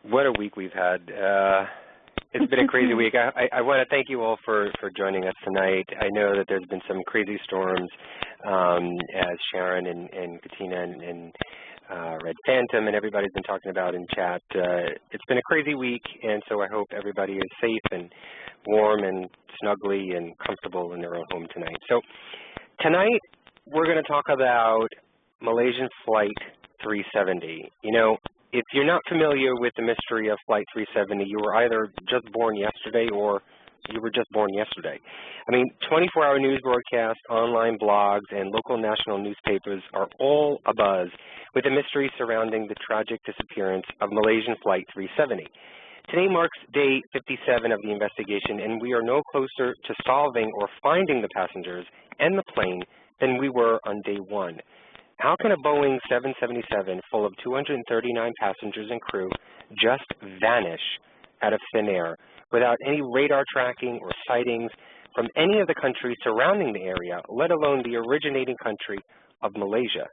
What a week we've had. It's been a crazy week. I want to thank you all for joining us tonight. I know that there's been some crazy storms, as Sharon and Katina and Red Phantom and everybody's been talking about in chat. It's been a crazy week, and so I hope everybody is safe and warm and snuggly and comfortable in their own home tonight. So tonight we're going to talk about Malaysian Flight 370. You know, if you're not familiar with the mystery of Flight 370, you were either just born yesterday or you were just born yesterday. I mean, 24-hour news broadcasts, online blogs, and local national newspapers are all abuzz with the mystery surrounding the tragic disappearance of Malaysian Flight 370. Today marks day 57 of the investigation, and we are no closer to solving or finding the passengers and the plane than we were on day one. How can a Boeing 777 full of 239 passengers and crew just vanish out of thin air without any radar tracking or sightings from any of the countries surrounding the area, let alone the originating country of Malaysia?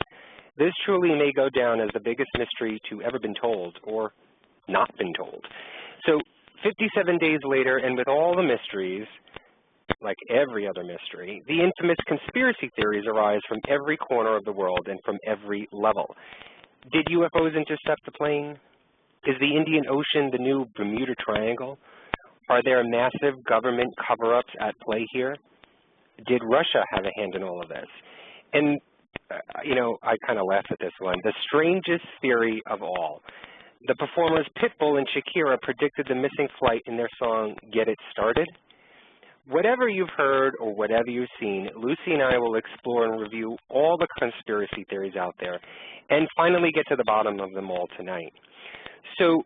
This truly may go down as the biggest mystery to ever been told or not been told. So 57 days later, and with all the mysteries, like every other mystery, the infamous conspiracy theories arise from every corner of the world and from every level. Did UFOs intercept the plane? Is the Indian Ocean the new Bermuda Triangle? Are there massive government cover-ups at play here? Did Russia have a hand in all of this? And, you know, I kind of laugh at this one. The strangest theory of all. The performers Pitbull and Shakira predicted the missing flight in their song, Get It Started. Whatever you've heard or whatever you've seen, Lucy and I will explore and review all the conspiracy theories out there and finally get to the bottom of them all tonight. So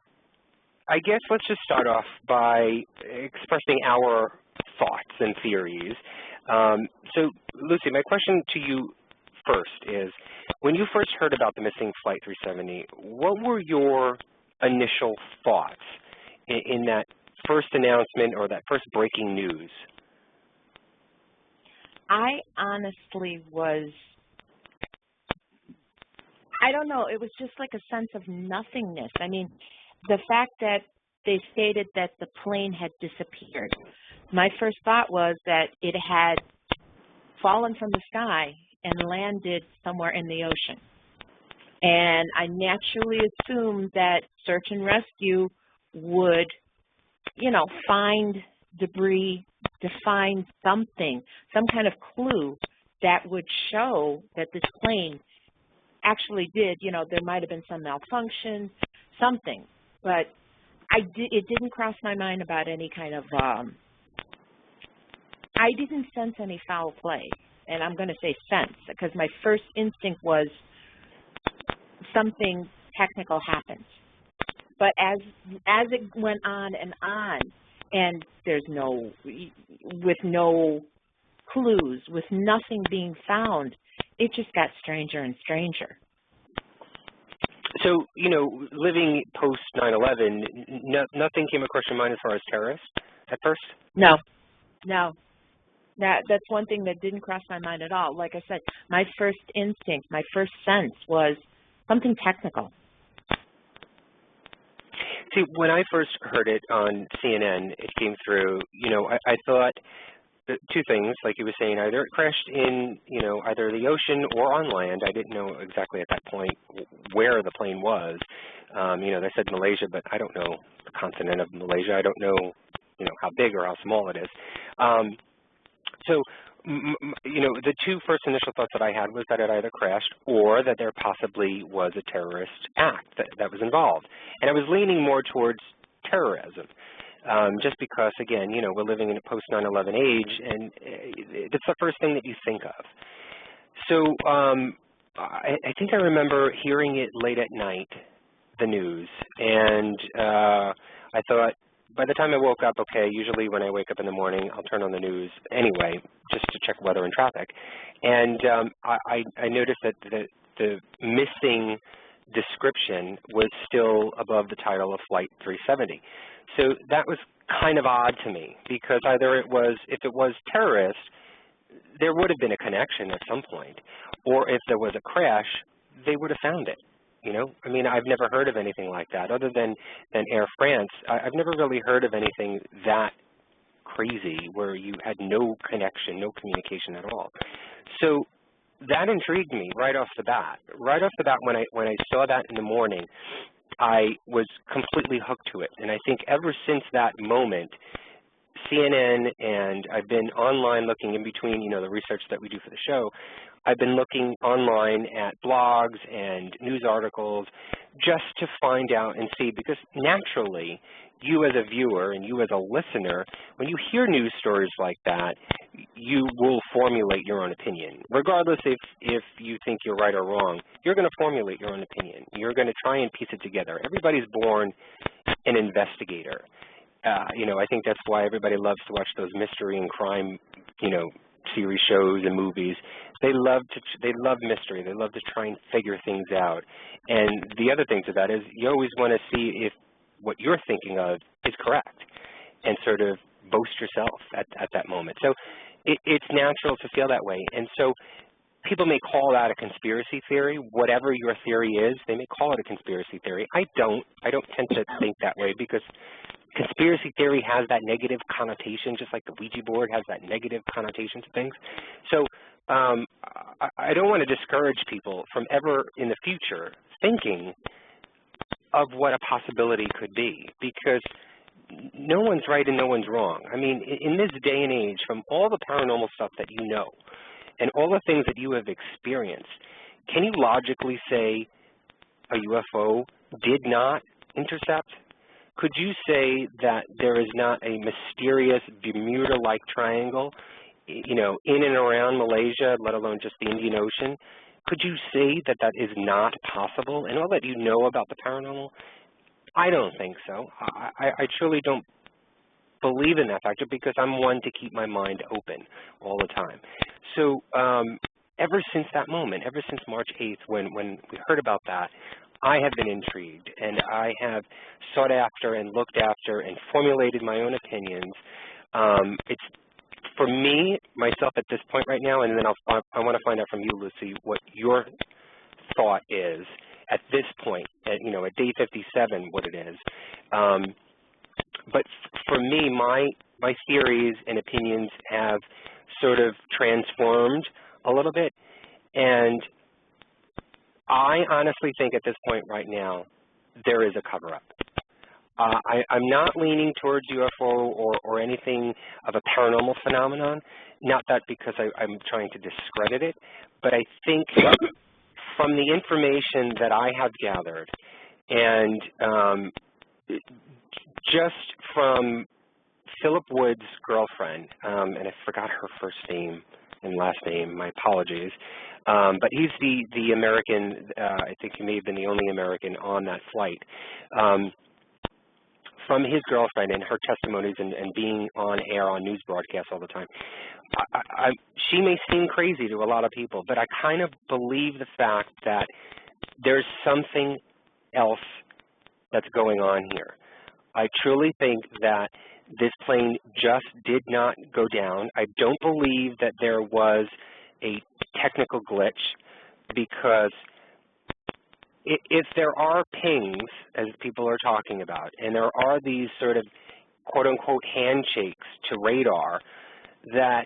I guess let's just start off by expressing our thoughts and theories. So Lucy, my question to you first is, when you first heard about the missing Flight 370, what were your initial thoughts in that first announcement or that first breaking news? I honestly was, I don't know, it was just like a sense of nothingness. I mean, the fact that they stated that the plane had disappeared, my first thought was that it had fallen from the sky and landed somewhere in the ocean. And I naturally assumed that search and rescue would, you know, find debris, to find something, some kind of clue that would show that this plane actually did, you know, there might have been some malfunction, something. But it didn't cross my mind about any kind of, I didn't sense any foul play. And I'm going to say sense, because my first instinct was something technical happened. But as it went on, and there's with no clues, with nothing being found, it just got stranger and stranger. So, you know, living post 9/11, nothing came across your mind as far as terrorists at first? No. That's one thing that didn't cross my mind at all. Like I said, my first instinct, my first sense was something technical. See, when I first heard it on CNN, it came through, you know, I thought two things, like you were saying, either it crashed in, you know, either the ocean or on land. I didn't know exactly at that point where the plane was. You know, they said Malaysia, but I don't know the continent of Malaysia. I don't know, you know, how big or how small it is. So, you know, the two first initial thoughts that I had was that it either crashed or that there possibly was a terrorist act that was involved. And I was leaning more towards terrorism, just because, again, you know, we're living in a post-9/11 age, and it's the first thing that you think of. So I think I remember hearing it late at night, the news, and I thought, by the time I woke up, okay, usually when I wake up in the morning, I'll turn on the news anyway, just to check weather and traffic. And I noticed that the missing description was still above the title of Flight 370. So that was kind of odd to me, because either it was, if it was terrorist, there would have been a connection at some point, or if there was a crash, they would have found it. You know, I mean, I've never heard of anything like that other than Air France. I've never really heard of anything that crazy where you had no connection, no communication at all. So that intrigued me right off the bat. Right off the bat, when I saw that in the morning, I was completely hooked to it. And I think ever since that moment, CNN, and I've been online looking in between, you know, the research that we do for the show, I've been looking online at blogs and news articles just to find out and see, because naturally, you as a viewer and you as a listener, when you hear news stories like that, you will formulate your own opinion. Regardless if you think you're right or wrong, you're going to formulate your own opinion. You're going to try and piece it together. Everybody's born an investigator. You know, I think that's why everybody loves to watch those mystery and crime, you know, series shows and movies. They love mystery. They love to try and figure things out. And the other thing to that is you always want to see if what you're thinking of is correct and sort of boast yourself at that moment. So it's natural to feel that way. And so people may call that a conspiracy theory. Whatever your theory is, they may call it a conspiracy theory. I don't tend to think that way, because conspiracy theory has that negative connotation, just like the Ouija board has that negative connotation to things. So I don't want to discourage people from ever in the future thinking of what a possibility could be, because no one's right and no one's wrong. I mean, in this day and age, from all the paranormal stuff that you know and all the things that you have experienced, can you logically say a UFO did not intercept? Could you say that there is not a mysterious Bermuda-like triangle, you know, in and around Malaysia, let alone just the Indian Ocean? Could you say that that is not possible? And all that you know about the paranormal? I don't think so. I truly don't believe in that factor, because I'm one to keep my mind open all the time. So ever since that moment, ever since March 8th, when we heard about that, I have been intrigued, and I have sought after and looked after and formulated my own opinions. It's, for me, myself at this point right now, and then I want to find out from you, Lucy, what your thought is at this point, you know, at day 57, what it is. But for me, my theories and opinions have sort of transformed a little bit, and I honestly think at this point right now, there is a cover-up. I'm not leaning towards UFO or anything of a paranormal phenomenon, not that because I'm trying to discredit it, but I think from the information that I have gathered, and just from Philip Wood's girlfriend, and I forgot her first name and last name, my apologies, but he's the American, I think he may have been the only American on that flight. From his girlfriend and her testimonies and being on air on news broadcasts all the time, she may seem crazy to a lot of people, but I kind of believe the fact that there's something else that's going on here. I truly think that this plane just did not go down. I don't believe that there was a technical glitch, because if there are pings, as people are talking about, and there are these sort of quote-unquote handshakes to radar, that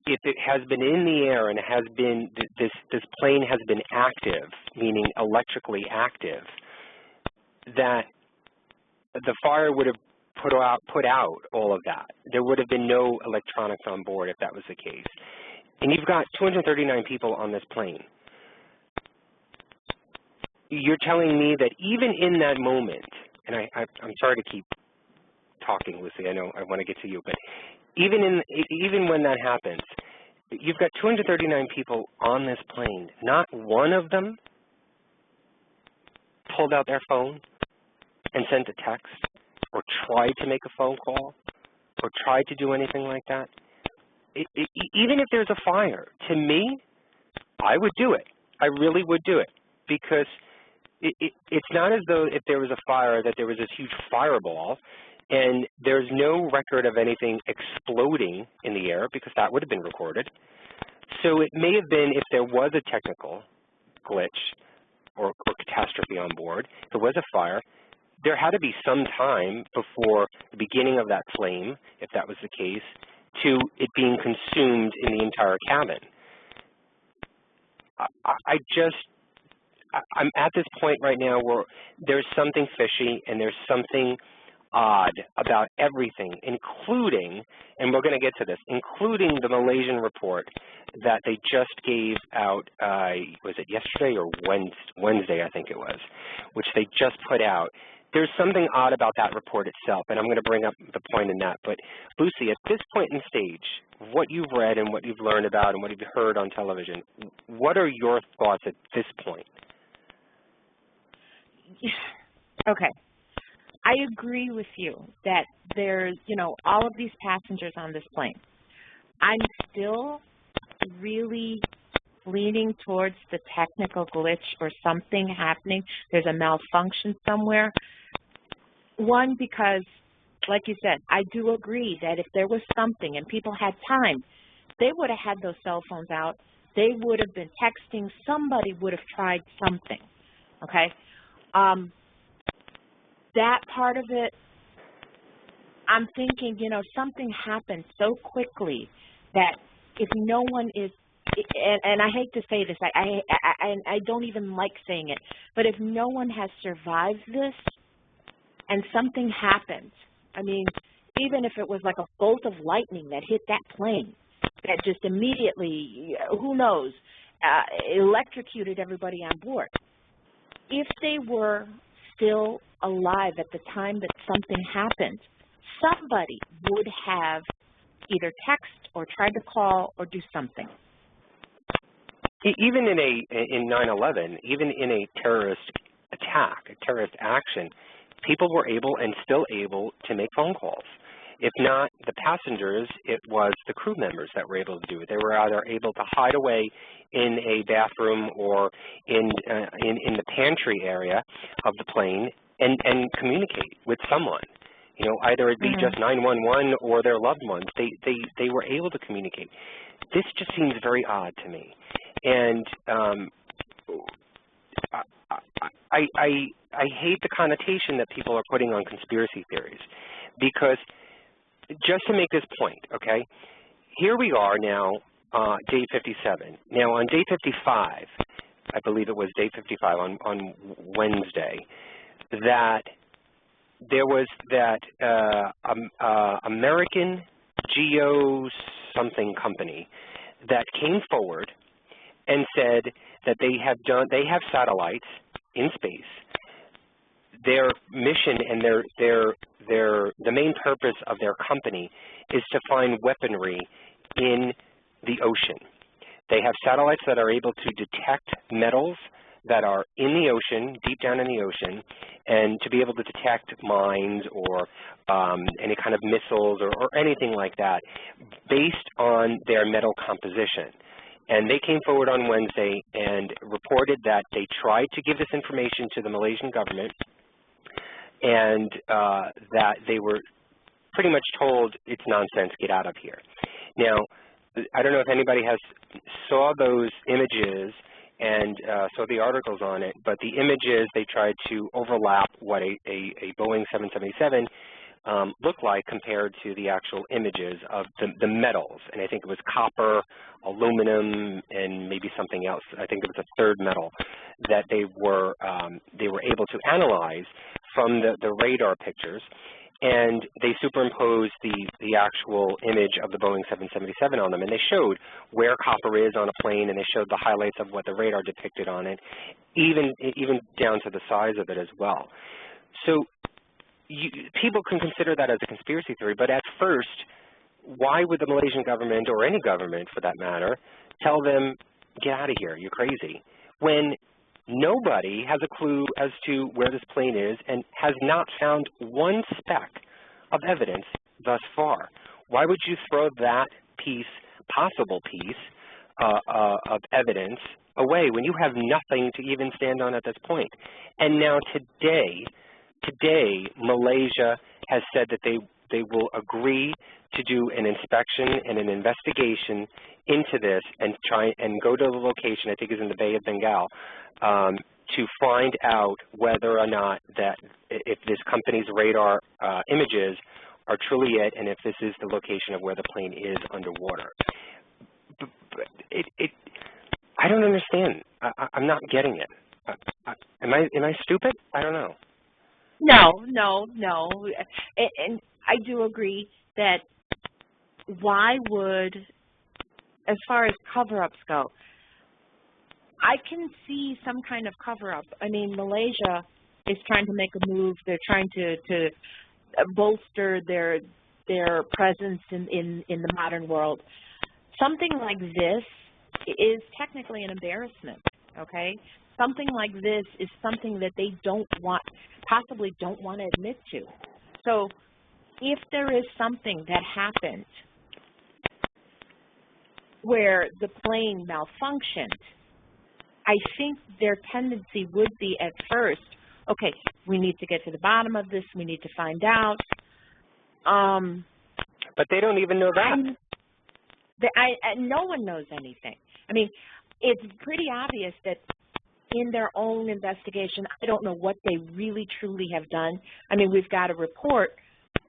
if it has been in the air and it has been, this plane has been active, meaning electrically active, that the fire would have put out all of that. There would have been no electronics on board if that was the case. And you've got 239 people on this plane. You're telling me that even in that moment, and I'm sorry to keep talking, Lucy, I know I want to get to you, but even when that happens, you've got 239 people on this plane. Not one of them pulled out their phone and sent a text, or tried to make a phone call, or tried to do anything like that. Even if there's a fire, to me, I would do it. I really would do it, because it's not as though if there was a fire that there was this huge fireball, and there's no record of anything exploding in the air, because that would have been recorded. So it may have been, if there was a technical glitch or to be on board, if it was a fire, there had to be some time before the beginning of that flame, if that was the case, to it being consumed in the entire cabin. I'm at this point right now where there's something fishy and there's something odd about everything, including, and we're going to get to this, including the Malaysian report that they just gave out, was it yesterday or Wednesday, I think it was, which they just put out. There's something odd about that report itself, and I'm going to bring up the point in that. But, Lucy, at this point in stage, what you've read and what you've learned about and what you've heard on television, what are your thoughts at this point? Okay. I agree with you that there's, you know, all of these passengers on this plane. I'm still really leaning towards the technical glitch or something happening. There's a malfunction somewhere. One, because, like you said, I do agree that if there was something and people had time, they would have had those cell phones out. They would have been texting. Somebody would have tried something, okay? That part of it, I'm thinking, you know, something happened so quickly that if no one is, and I hate to say this, I don't even like saying it, but if no one has survived this and something happened, I mean, even if it was like a bolt of lightning that hit that plane, that just immediately, who knows, electrocuted everybody on board. If they were still alive at the time that something happened, somebody would have either text or tried to call or do something. Even in 9/11, even in a terrorist attack, a terrorist action, people were able and still able to make phone calls. If not the passengers, it was the crew members that were able to do it. They were either able to hide away in a bathroom or in the pantry area of the plane and communicate with someone. You know, either it be just 911 or their loved ones. They were able to communicate. This just seems very odd to me, and I hate the connotation that people are putting on conspiracy theories, because just to make this point, okay, here we are now, day 57. Now on day 55, I believe it was day 55 on Wednesday, that there was that American Geo something company that came forward and said that they have satellites in space. Their mission and the main purpose of their company is to find weaponry in the ocean. They have satellites that are able to detect metals that are in the ocean, deep down in the ocean, and to be able to detect mines or any kind of missiles or anything like that based on their metal composition. And they came forward on Wednesday and reported that they tried to give this information to the Malaysian government, and that they were pretty much told, it's nonsense, get out of here. Now, I don't know if anybody saw those images and saw the articles on it, but the images, they tried to overlap what a Boeing 777 looked like compared to the actual images of the metals. And I think it was copper, aluminum, and maybe something else. I think it was a third metal that they were able to analyze from the radar pictures, and they superimposed the actual image of the Boeing 777 on them, and they showed where copper is on a plane, and they showed the highlights of what the radar depicted on it, even down to the size of it as well. So people can consider that as a conspiracy theory, but at first, why would the Malaysian government, or any government for that matter, tell them, get out of here, you're crazy, when nobody has a clue as to where this plane is and has not found one speck of evidence thus far? Why would you throw that possible piece of evidence away when you have nothing to even stand on at this point? And now today, Malaysia has said that they will agree to do an inspection and an investigation into this and try and go to the location, I think is in the Bay of Bengal, to find out whether or not that if this company's radar images are truly it, and if this is the location of where the plane is underwater. But I don't understand. I'm not getting it. Am I stupid? I don't know. No. And I do agree that why would, as far as cover-ups go, I can see some kind of cover-up. I mean, Malaysia is trying to make a move. They're trying to bolster their presence in the modern world. Something like this is technically an embarrassment, okay? Something like this is something that they possibly don't want to admit to. So if there is something that happened where the plane malfunctioned, I think their tendency would be at first, okay, we need to get to the bottom of this, we need to find out. But they don't even know that. No one knows anything. I mean, it's pretty obvious that in their own investigation, I don't know what they really truly have done. I mean, we've got a report,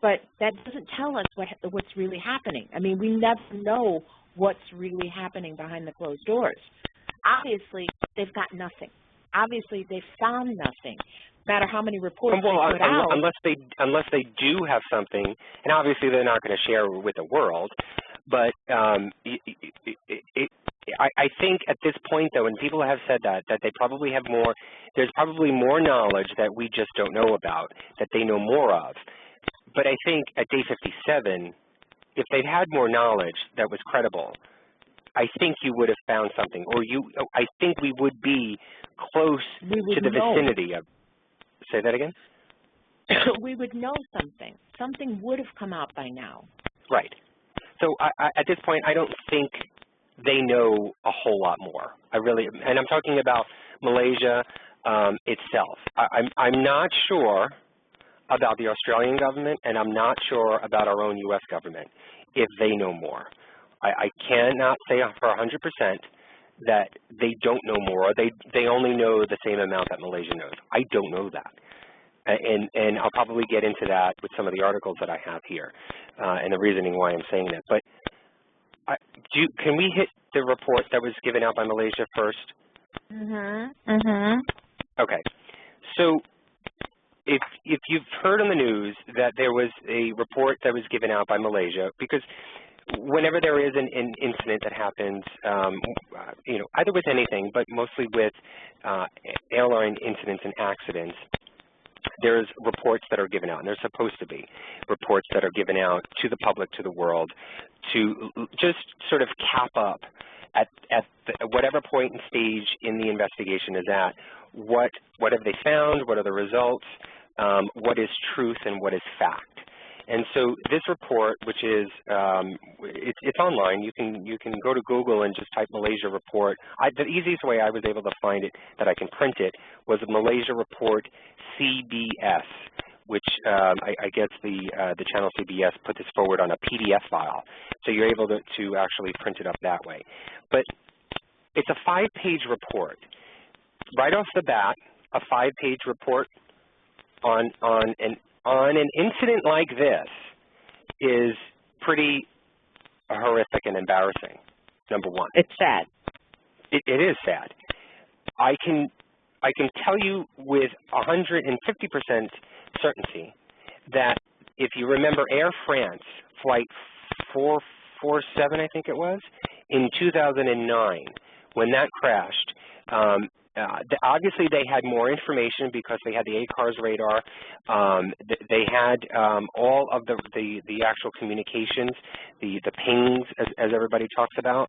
but that doesn't tell us what's really happening. I mean, we never know what's really happening behind the closed doors. Obviously, they've got nothing. Obviously, they've found nothing. No matter how many reports they put out. Unless they do have something, and obviously they're not going to share with the world, but I think at this point, though, and people have said that they probably have more, there's probably more knowledge that we just don't know about, that they know more of. But I think at day 57, if they'd had more knowledge that was credible, I think you would have found something, or I think we would be close to the vicinity of. Say that again? We would know something. Something would have come out by now. Right. So at this point, I don't think they know a whole lot more. And I'm talking about Malaysia itself. I'm not sure about the Australian government, and I'm not sure about our own U.S. government if they know more. I cannot say for 100% that they don't know more. They only know the same amount that Malaysia knows. I don't know that. And I'll probably get into that with some of the articles that I have here and the reasoning why I'm saying that. But can we hit the report that was given out by Malaysia first? Okay. So if you've heard on the news that there was a report that was given out by Malaysia, because whenever there is an incident that happens, either with anything, but mostly with airline incidents and accidents, there's reports that are given out, and there's supposed to be reports that are given out to the public, to the world, to just sort of cap up at whatever point and stage in the investigation is at, what have they found, what are the results, what is truth and what is fact. And so this report, which is it's online, you can go to Google and just type Malaysia report. The easiest way I was able to find it, that I can print it, was a Malaysia report CBS, which I guess the channel CBS put this forward on a PDF file. So you're able to actually print it up that way. But it's a 5-page report. Right off the bat, a 5-page report on an incident like this is pretty horrific and embarrassing, number one. It's sad. It is sad. I can tell you with 150% certainty that if you remember Air France Flight 447, I think it was, in 2009, when that crashed, obviously they had more information because they had the ACARS radar. They had all of the actual communications, the pings, as everybody talks about.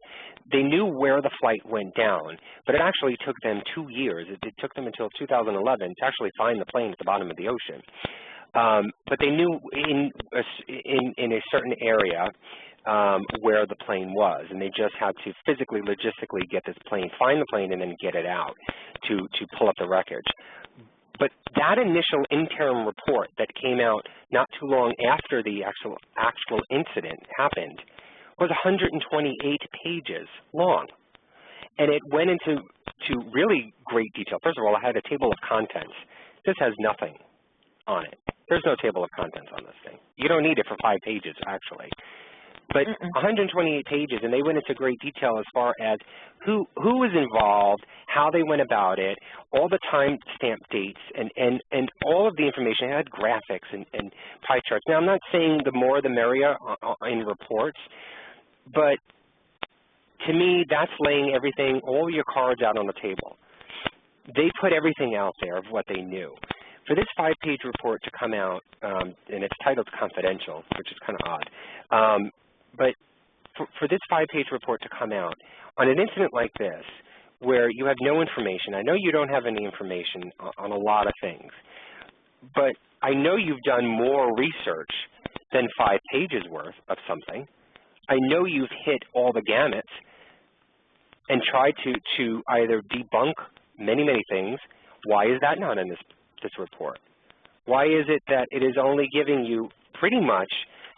They knew where the flight went down, but it actually took them 2 years. It took them until 2011 to actually find the plane at the bottom of the ocean. But they knew in a certain area where the plane was, and they just had to physically, logistically get this plane, find the plane, and then get it out to pull up the wreckage. But that initial interim report that came out not too long after the actual incident happened was 128 pages long. And it went into really great detail. First of all, I had a table of contents. This has nothing on it. There's no table of contents on this thing. You don't need it for 5 pages, actually. But 128 pages, and they went into great detail as far as who was involved, how they went about it, all the time-stamp dates, and all of the information. It had graphics and pie charts. Now, I'm not saying the more the merrier in reports, but to me, that's laying everything, all your cards out on the table. They put everything out there of what they knew. For this 5-page report to come out, and it's titled Confidential, which is kind of odd, but for this 5-page report to come out on an incident like this, where you have no information, I know you don't have any information on a lot of things, but I know you've done more research than 5 pages worth of something. I know you've hit all the gamuts and tried to either debunk many, many things. Why is that not in this report? Why is it that it is only giving you pretty much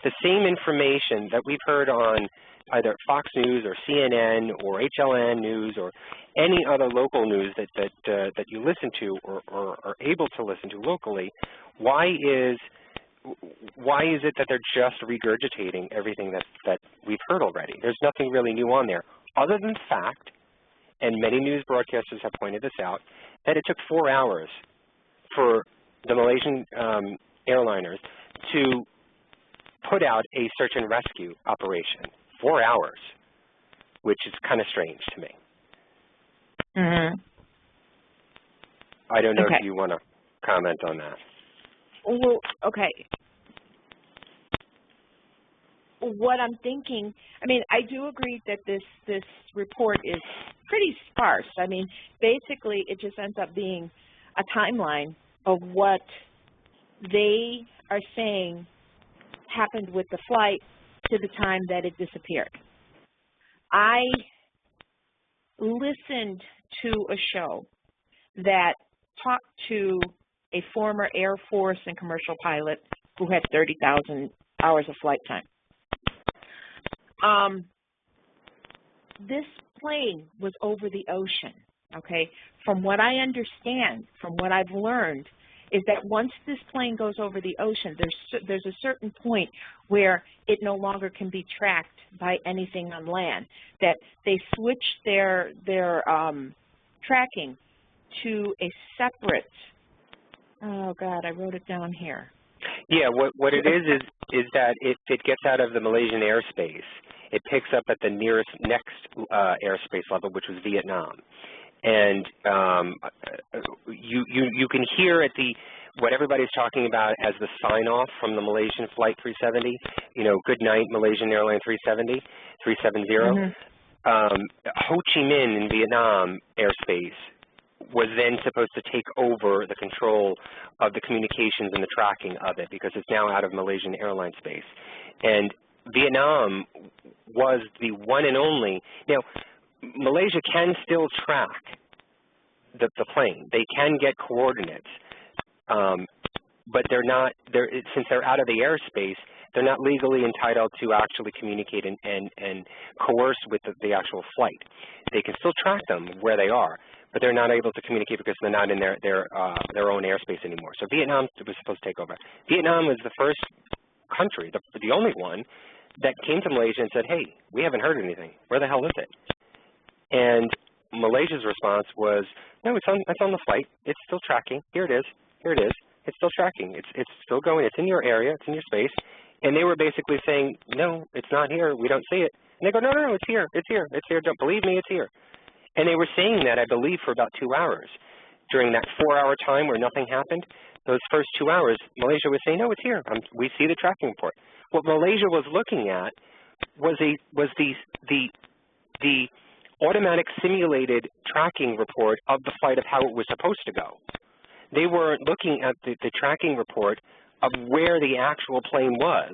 the same information that we've heard on either Fox News or CNN or HLN News or any other local news that you listen to or are able to listen to locally? Why is it that they're just regurgitating everything that we've heard already? There's nothing really new on there, other than the fact, and many news broadcasters have pointed this out, that it took 4 hours for the Malaysian airliners to put out a search and rescue operation. 4 hours, which is kind of strange to me. I don't know if you want to comment on that. Well, okay. What I'm thinking, I mean, I do agree that this report is pretty sparse. I mean, basically, it just ends up being a timeline of what they are saying happened with the flight to the time that it disappeared. I listened to a show that talked to a former Air Force and commercial pilot who had 30,000 hours of flight time. This plane was over the ocean, okay? From what I understand, from what I've learned, is that once this plane goes over the ocean, there's a certain point where it no longer can be tracked by anything on land. That they switch their tracking to a separate. Oh God, I wrote it down here. Yeah, what it is that if it gets out of the Malaysian airspace, it picks up at the next airspace level, which was Vietnam. And you can hear at what everybody's talking about as the sign-off from the Malaysian Flight 370, you know, good night Malaysian Airlines 370. Ho Chi Minh in Vietnam airspace was then supposed to take over the control of the communications and the tracking of it because it's now out of Malaysian Airlines space. And Vietnam was the one and only. Now, Malaysia can still track the plane. They can get coordinates, but they're not. Since they're out of the airspace, they're not legally entitled to actually communicate and coerce with the actual flight. They can still track them where they are, but they're not able to communicate because they're not in their own airspace anymore. So Vietnam was supposed to take over. Vietnam was the first country, the only one, that came to Malaysia and said, hey, we haven't heard anything. Where the hell is it? And Malaysia's response was, no, it's on the flight. It's still tracking. Here it is. Here it is. It's still tracking. It's still going. It's in your area. It's in your space. And they were basically saying, no, it's not here. We don't see it. And they go, no, it's here. It's here. It's here. Don't believe me. It's here. And they were saying that, I believe, for about 2 hours. During that 4-hour time where nothing happened, those first 2 hours, Malaysia was saying, no, it's here. We see the tracking report. What Malaysia was looking at was the automatic simulated tracking report of the flight of how it was supposed to go. They weren't looking at the tracking report of where the actual plane was.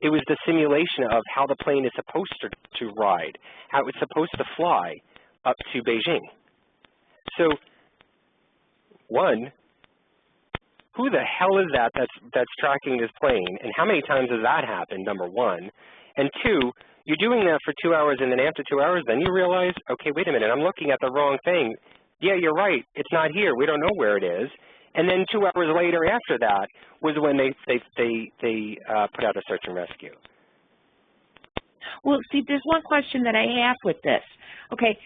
It was the simulation of how the plane is supposed to ride, how it's supposed to fly up to Beijing. So, one, who the hell is that's tracking this plane, and how many times has that happened, number one? And two, you're doing that for 2 hours, and then after 2 hours, then you realize, okay, wait a minute, I'm looking at the wrong thing. Yeah, you're right. It's not here. We don't know where it is. And then 2 hours later after that was when they put out a search and rescue. Well, see, there's one question that I have with this. Okay,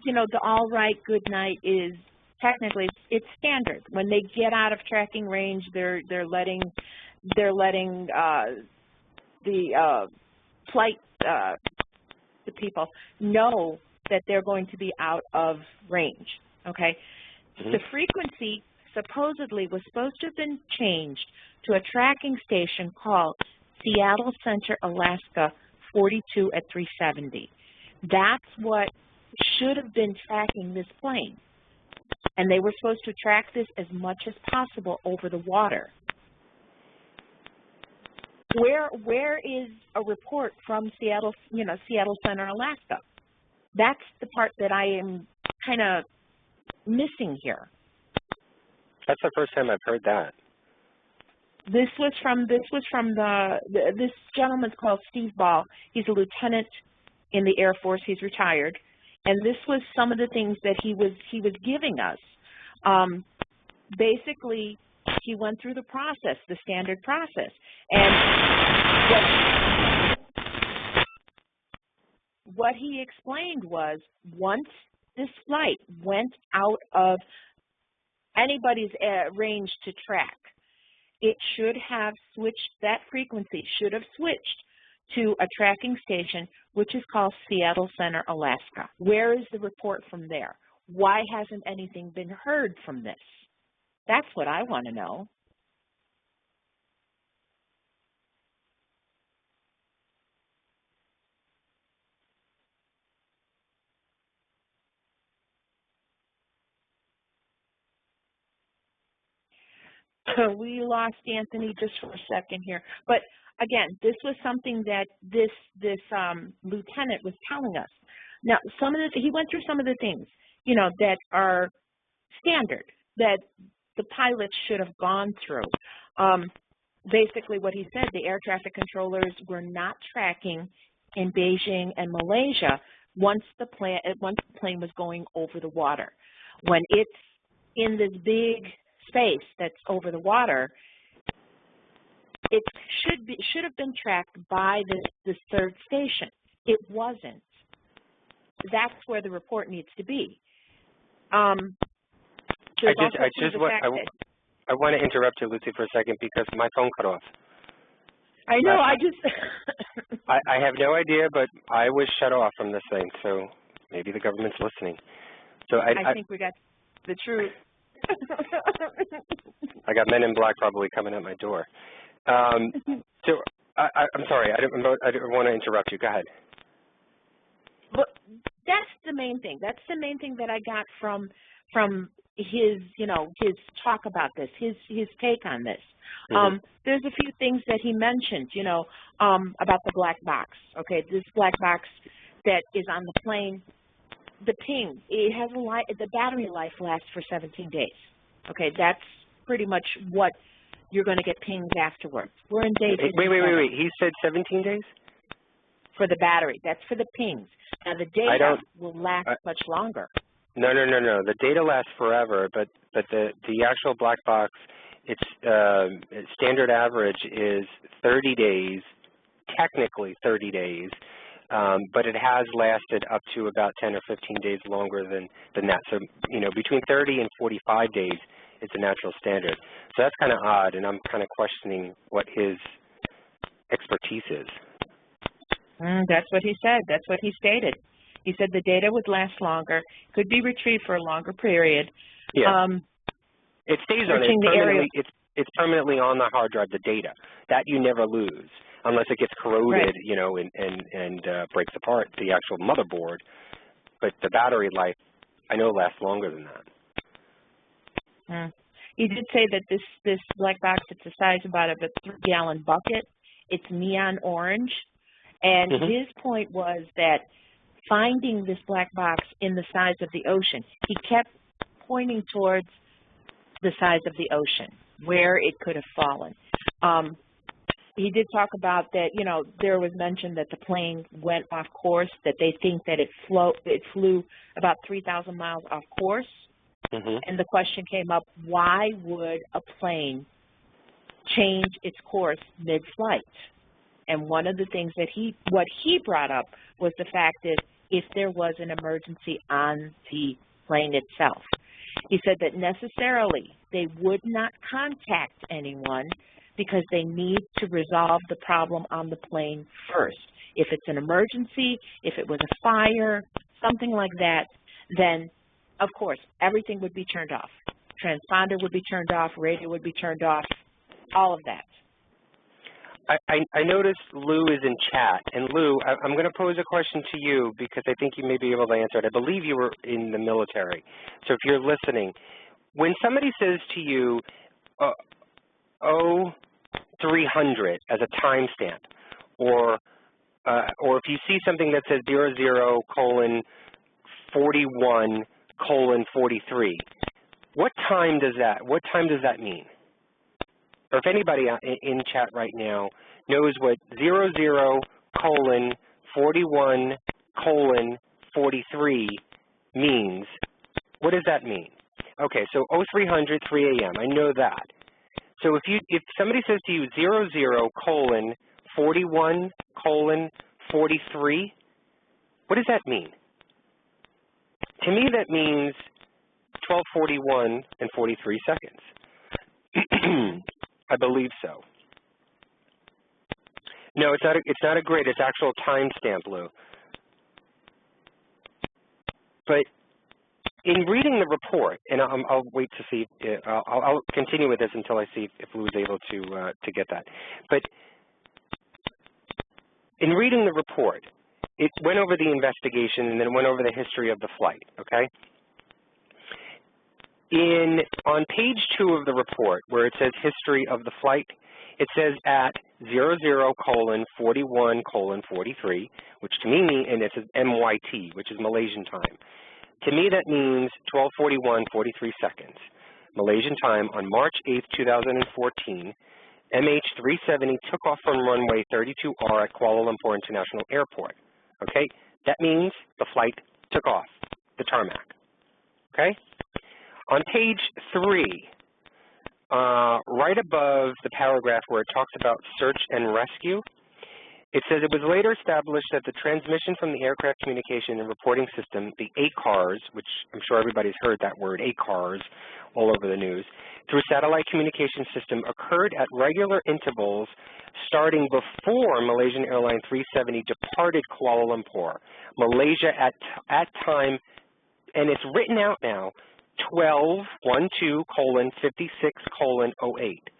you know, the all right, good night is technically it's standard. When they get out of tracking range, they're letting the flight the people know that they're going to be out of range. Okay, the frequency supposedly was supposed to have been changed to a tracking station called Seattle Center, Alaska 42 at 370. That's what should have been tracking this plane. And they were supposed to track this as much as possible over the water. Where is a report from Seattle, you know, Seattle Center, Alaska? That's the part that I am kind of missing here. That's the first time I've heard that. This was from this gentleman's called Steve Ball. He's a lieutenant in the Air Force. He's retired, and this was some of the things that he was giving us. Basically, he went through the process, the standard process, and what he explained was once this flight went out of anybody's range to track, it should have switched, that frequency should have switched to a tracking station, which is called Seattle Center, Alaska. Where is the report from there? Why hasn't anything been heard from this? That's what I want to know. We lost Anthony just for a second here. But again, this was something that this lieutenant was telling us. Now, he went through some of the things, you know, that are standard, that the pilots should have gone through. Basically what he said, the air traffic controllers were not tracking in Beijing and Malaysia once the plane was going over the water. When it's in this big space that's over the water, it should have been tracked by this third station. It wasn't. That's where the report needs to be. I want to interrupt you, Lucy, for a second because my phone cut off. I know. I have no idea, but I was shut off from this thing, so maybe the government's listening. So I think we got the truth. I got men in black probably coming at my door. So I'm sorry. I don't want to interrupt you. Go ahead. Well, that's the main thing. That's the main thing that I got from his, you know, his talk about this, his take on this. There's a few things that he mentioned, you know, about the black box. Okay, this black box that is on the plane, the ping, it has the battery life lasts for 17 days. Okay, that's pretty much what you're going to get pinged afterwards. We're in day 57. Wait. He said 17 days? For the battery. That's for the pings. Now, the data will last much longer. No. The data lasts forever, but the actual black box, its standard average is 30 days, technically 30 days, but it has lasted up to about 10 or 15 days longer than that. So, you know, between 30 and 45 days, it's a natural standard. So that's kind of odd, and I'm kind of questioning what his expertise is. That's what he said. That's what he stated. He said the data would last longer, could be retrieved for a longer period. Yeah. It stays on it. It's permanently on the hard drive, the data. That you never lose unless it gets corroded, right, you know, and breaks apart, the actual motherboard. But the battery life, I know, lasts longer than that. He did say that this black box, it's the size about of a 3-gallon bucket. It's neon orange. And his point was that finding this black box in the size of the ocean, he kept pointing towards the size of the ocean, where it could have fallen. he did talk about that, you know, there was mention that the plane went off course, that they think that it flew about 3,000 miles off course. And the question came up, why would a plane change its course mid-flight? And one of the things that what he brought up was the fact that if there was an emergency on the plane itself. He said that necessarily they would not contact anyone because they need to resolve the problem on the plane first. If it's an emergency, if it was a fire, something like that, then of course everything would be turned off. Transponder would be turned off, radio would be turned off, all of that. I noticed Lou is in chat, and Lou, I'm going to pose a question to you because I think you may be able to answer it. I believe you were in the military, so if you're listening, when somebody says to you, 0300 as a timestamp, or if you see something that says 00:41:43, what time does that mean? Or if anybody in chat right now knows what 00:41:43 means, what does that mean? Okay, so 0300, 3 a.m., I know that. So if somebody says to you 00:41:43, what does that mean? To me, that means 12:41 and 43 seconds. I believe so. No, it's not a grid. It's actual timestamp, Lou. But in reading the report, and I'll wait to see. I'll continue with this until I see if Lou is able to get that. But in reading the report, it went over the investigation and then went over the history of the flight. Okay. On page 2 of the report, where it says history of the flight, it says at 00:41:43, which to me means, and it says MYT, which is Malaysian time. To me, that means 12:41:43 seconds. Malaysian time on March 8th, 2014, MH370 took off from runway 32R at Kuala Lumpur International Airport. Okay, that means the flight took off the tarmac. Okay. On page 3, right above the paragraph where it talks about search and rescue, it says it was later established that the transmission from the aircraft communication and reporting system, the ACARS, which I'm sure everybody's heard that word, ACARS, all over the news, through satellite communication system occurred at regular intervals starting before Malaysian Airlines 370 departed Kuala Lumpur, Malaysia at time, and it's written out now, 12:12:56:08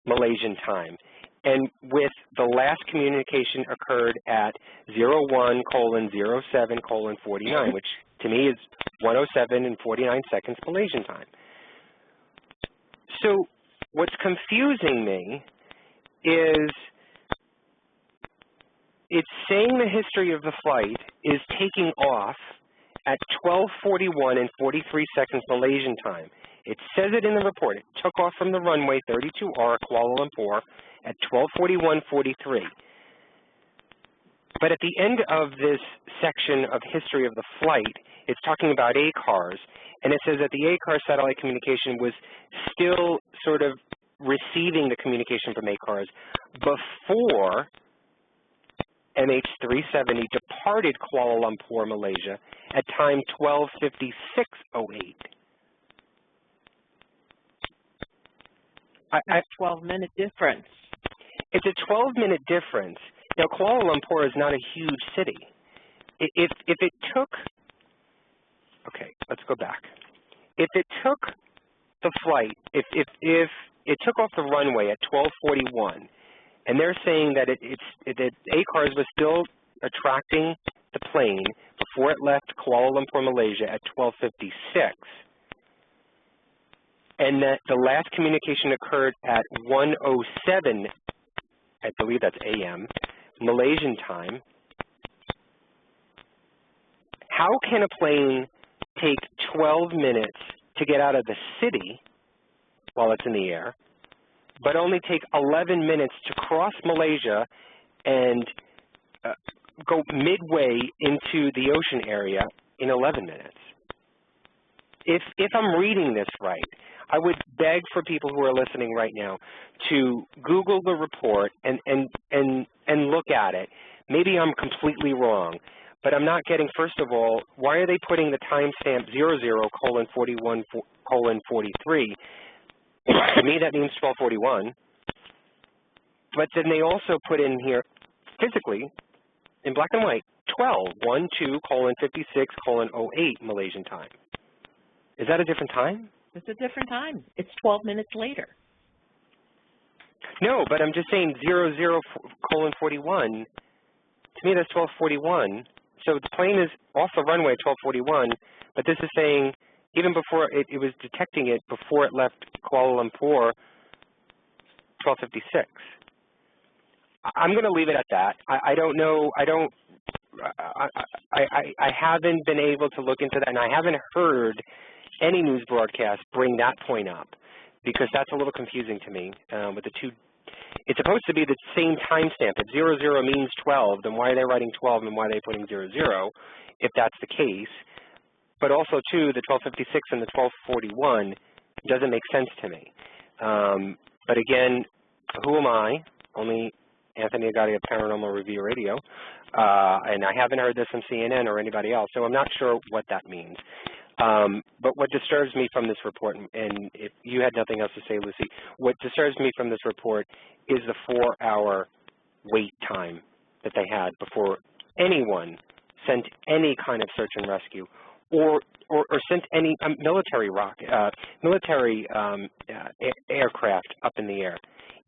Malaysian time, and with the last communication occurred at 01:07:49, which to me is 1:07 and 49 seconds Malaysian time. So what's confusing me is it's saying the history of the flight is taking off at 12:41 and 43 seconds Malaysian time. It says it in the report. It took off from the runway 32R at Kuala Lumpur at 12:41:43. But at the end of this section of history of the flight, it's talking about ACARS, and it says that the ACARS satellite communication was still sort of receiving the communication from ACARS before MH370 departed Kuala Lumpur, Malaysia at time 12:56:08. That's a 12-minute difference. It's a 12-minute difference. Now, Kuala Lumpur is not a huge city. If it took, okay, let's go back. If it took the flight, if it took off the runway at 12:41, and they're saying that that ACARS was still attracting the plane before it left Kuala Lumpur, Malaysia at 12:56, and that the last communication occurred at 1:07, I believe that's AM, Malaysian time. How can a plane take 12 minutes to get out of the city while it's in the air but only take 11 minutes to cross Malaysia and go midway into the ocean area in 11 minutes. If I'm reading this right, I would beg for people who are listening right now to Google the report and look at it. Maybe I'm completely wrong, but I'm not getting, first of all, why are they putting the timestamp 00:41:43? To me, that means 12:41. But then they also put in here, physically, in black and white, 12:12:56:08 Malaysian time. Is that a different time? It's a different time. It's 12 minutes later. No, but I'm just saying 00:41. To me, that's 12:41. So the plane is off the runway at 12:41, but this is saying even before it was detecting it before it left Kuala Lumpur, 12:56. I'm going to leave it at that. I don't know. I haven't been able to look into that, and I haven't heard any news broadcast bring that point up, because that's a little confusing to me with the two. It's supposed to be the same timestamp. If 00 means 12, then why are they writing 12 and why are they putting 00 if that's the case? But also, too, the 12:56 and the 12:41 doesn't make sense to me. But again, who am I? Only Anthony Agati of Paranormal Review Radio, and I haven't heard this on CNN or anybody else, so I'm not sure what that means. But what disturbs me from this report, and if you had nothing else to say, Lucy, what disturbs me from this report is the 4-hour wait time that they had before anyone sent any kind of search and rescue or sent any military aircraft up in the air.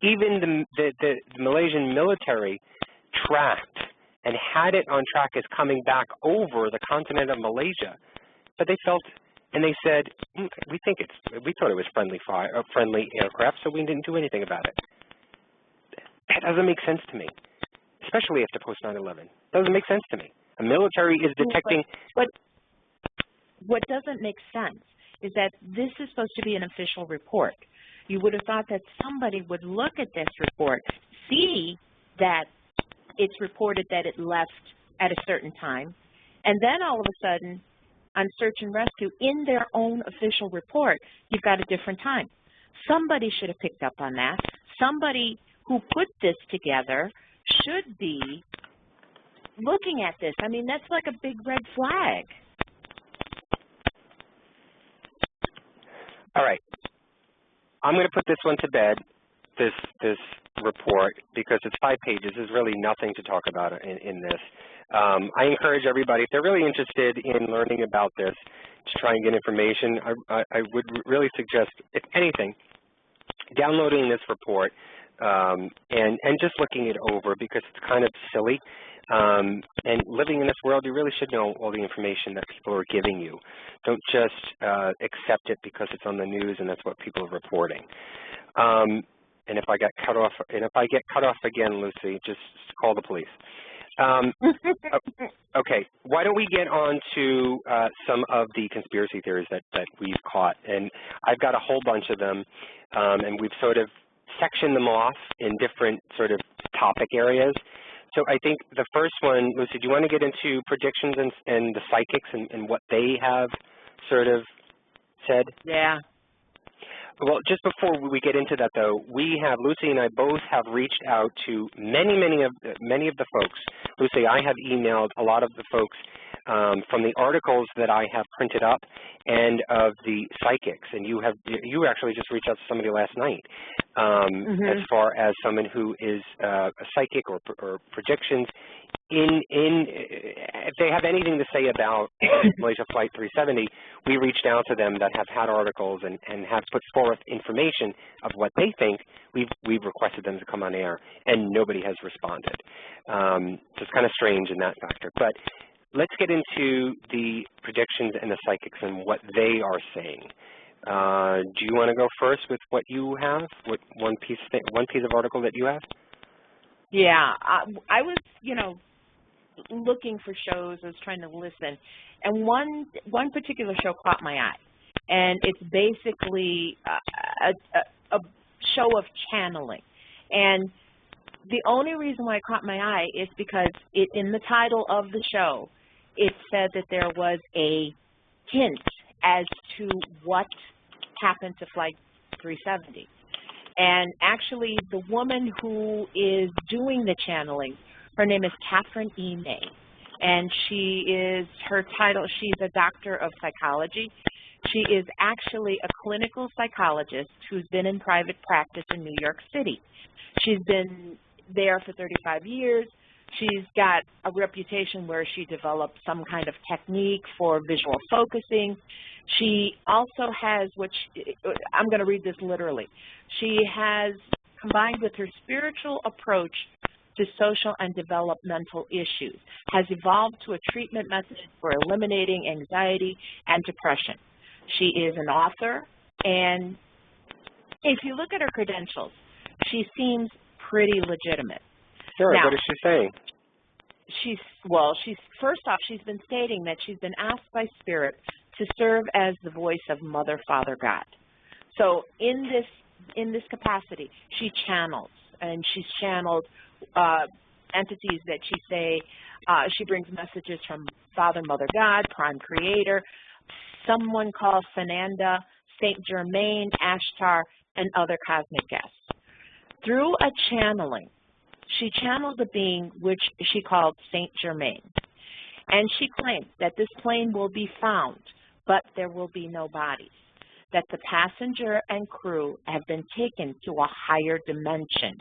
Even the Malaysian military tracked and had it on track as coming back over the continent of Malaysia. But they felt, and they said, we thought it was friendly aircraft, so we didn't do anything about it. That doesn't make sense to me, especially after post 9/11. Doesn't make sense to me. A military is detecting. But what doesn't make sense is that this is supposed to be an official report. You would have thought that somebody would look at this report, see that it's reported that it left at a certain time, and then all of a sudden, on search and rescue, in their own official report, you've got a different time. Somebody should have picked up on that. Somebody who put this together should be looking at this. I mean, that's like a big red flag. All right. I'm going to put this one to bed, this report, because it's 5 pages. There's really nothing to talk about in this. I encourage everybody, if they're really interested in learning about this, to try and get information. I would really suggest, if anything, downloading this report and just looking it over, because it's kind of silly. And living in this world, you really should know all the information that people are giving you. Don't just accept it because it's on the news and that's what people are reporting. And if I get cut off again, Lucy, just call the police. Okay, why don't we get on to some of the conspiracy theories that we've caught. And I've got a whole bunch of them, and we've sort of sectioned them off in different sort of topic areas. So I think the first one, Lucy, do you want to get into predictions and the psychics and what they have sort of said? Yeah. Well, just before we get into that, though, Lucy and I both have reached out to many of the folks. Lucy, I have emailed a lot of the folks from the articles that I have printed up and of the psychics, and you actually just reached out to somebody last night as far as someone who is a psychic or predictions. If they have anything to say about Malaysia Flight 370, we reached out to them that have had articles and have put forth information of what they think. We've requested them to come on air, and nobody has responded. So it's kind of strange in that factor. But let's get into the predictions and the psychics and what they are saying. Do you want to go first with what you have? What one piece of article that you have? Yeah, I was, looking for shows. I was trying to listen, and one particular show caught my eye, and it's basically a show of channeling. And the only reason why it caught my eye is because in the title of the show, it said that there was a hint as to what happened to Flight 370. And actually, the woman who is doing the channeling, her name is Catherine E. May. And her title, she's a doctor of psychology. She is actually a clinical psychologist who's been in private practice in New York City. She's been there for 35 years. She's got a reputation where she developed some kind of technique for visual focusing. She also has, I'm going to read this literally, she has combined with her spiritual approach to social and developmental issues, has evolved to a treatment method for eliminating anxiety and depression. She is an author, and if you look at her credentials, she seems pretty legitimate. Sure. Now, what is she saying? First off, she's been stating that she's been asked by Spirit to serve as the voice of Mother, Father, God. So in this capacity, she channels, and she's channeled entities that she brings messages from Father, Mother, God, Prime Creator, someone called Sananda, Saint Germain, Ashtar, and other cosmic guests. Through a channeling, she channeled a being which she called Saint Germain. And she claimed that this plane will be found, but there will be no bodies, that the passenger and crew have been taken to a higher dimension.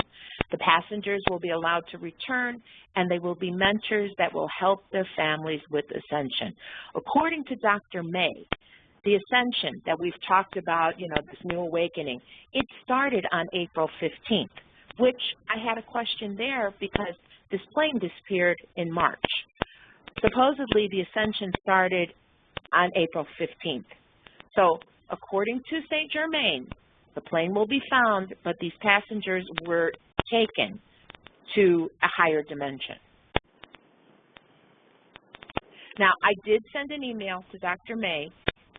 The passengers will be allowed to return, and they will be mentors that will help their families with ascension. According to Dr. May, the ascension that we've talked about, this new awakening, it started on April 15th, which I had a question there because this plane disappeared in March. Supposedly, the ascension started on April 15th. So, according to Saint Germain, the plane will be found, but these passengers were taken to a higher dimension. Now, I did send an email to Dr. May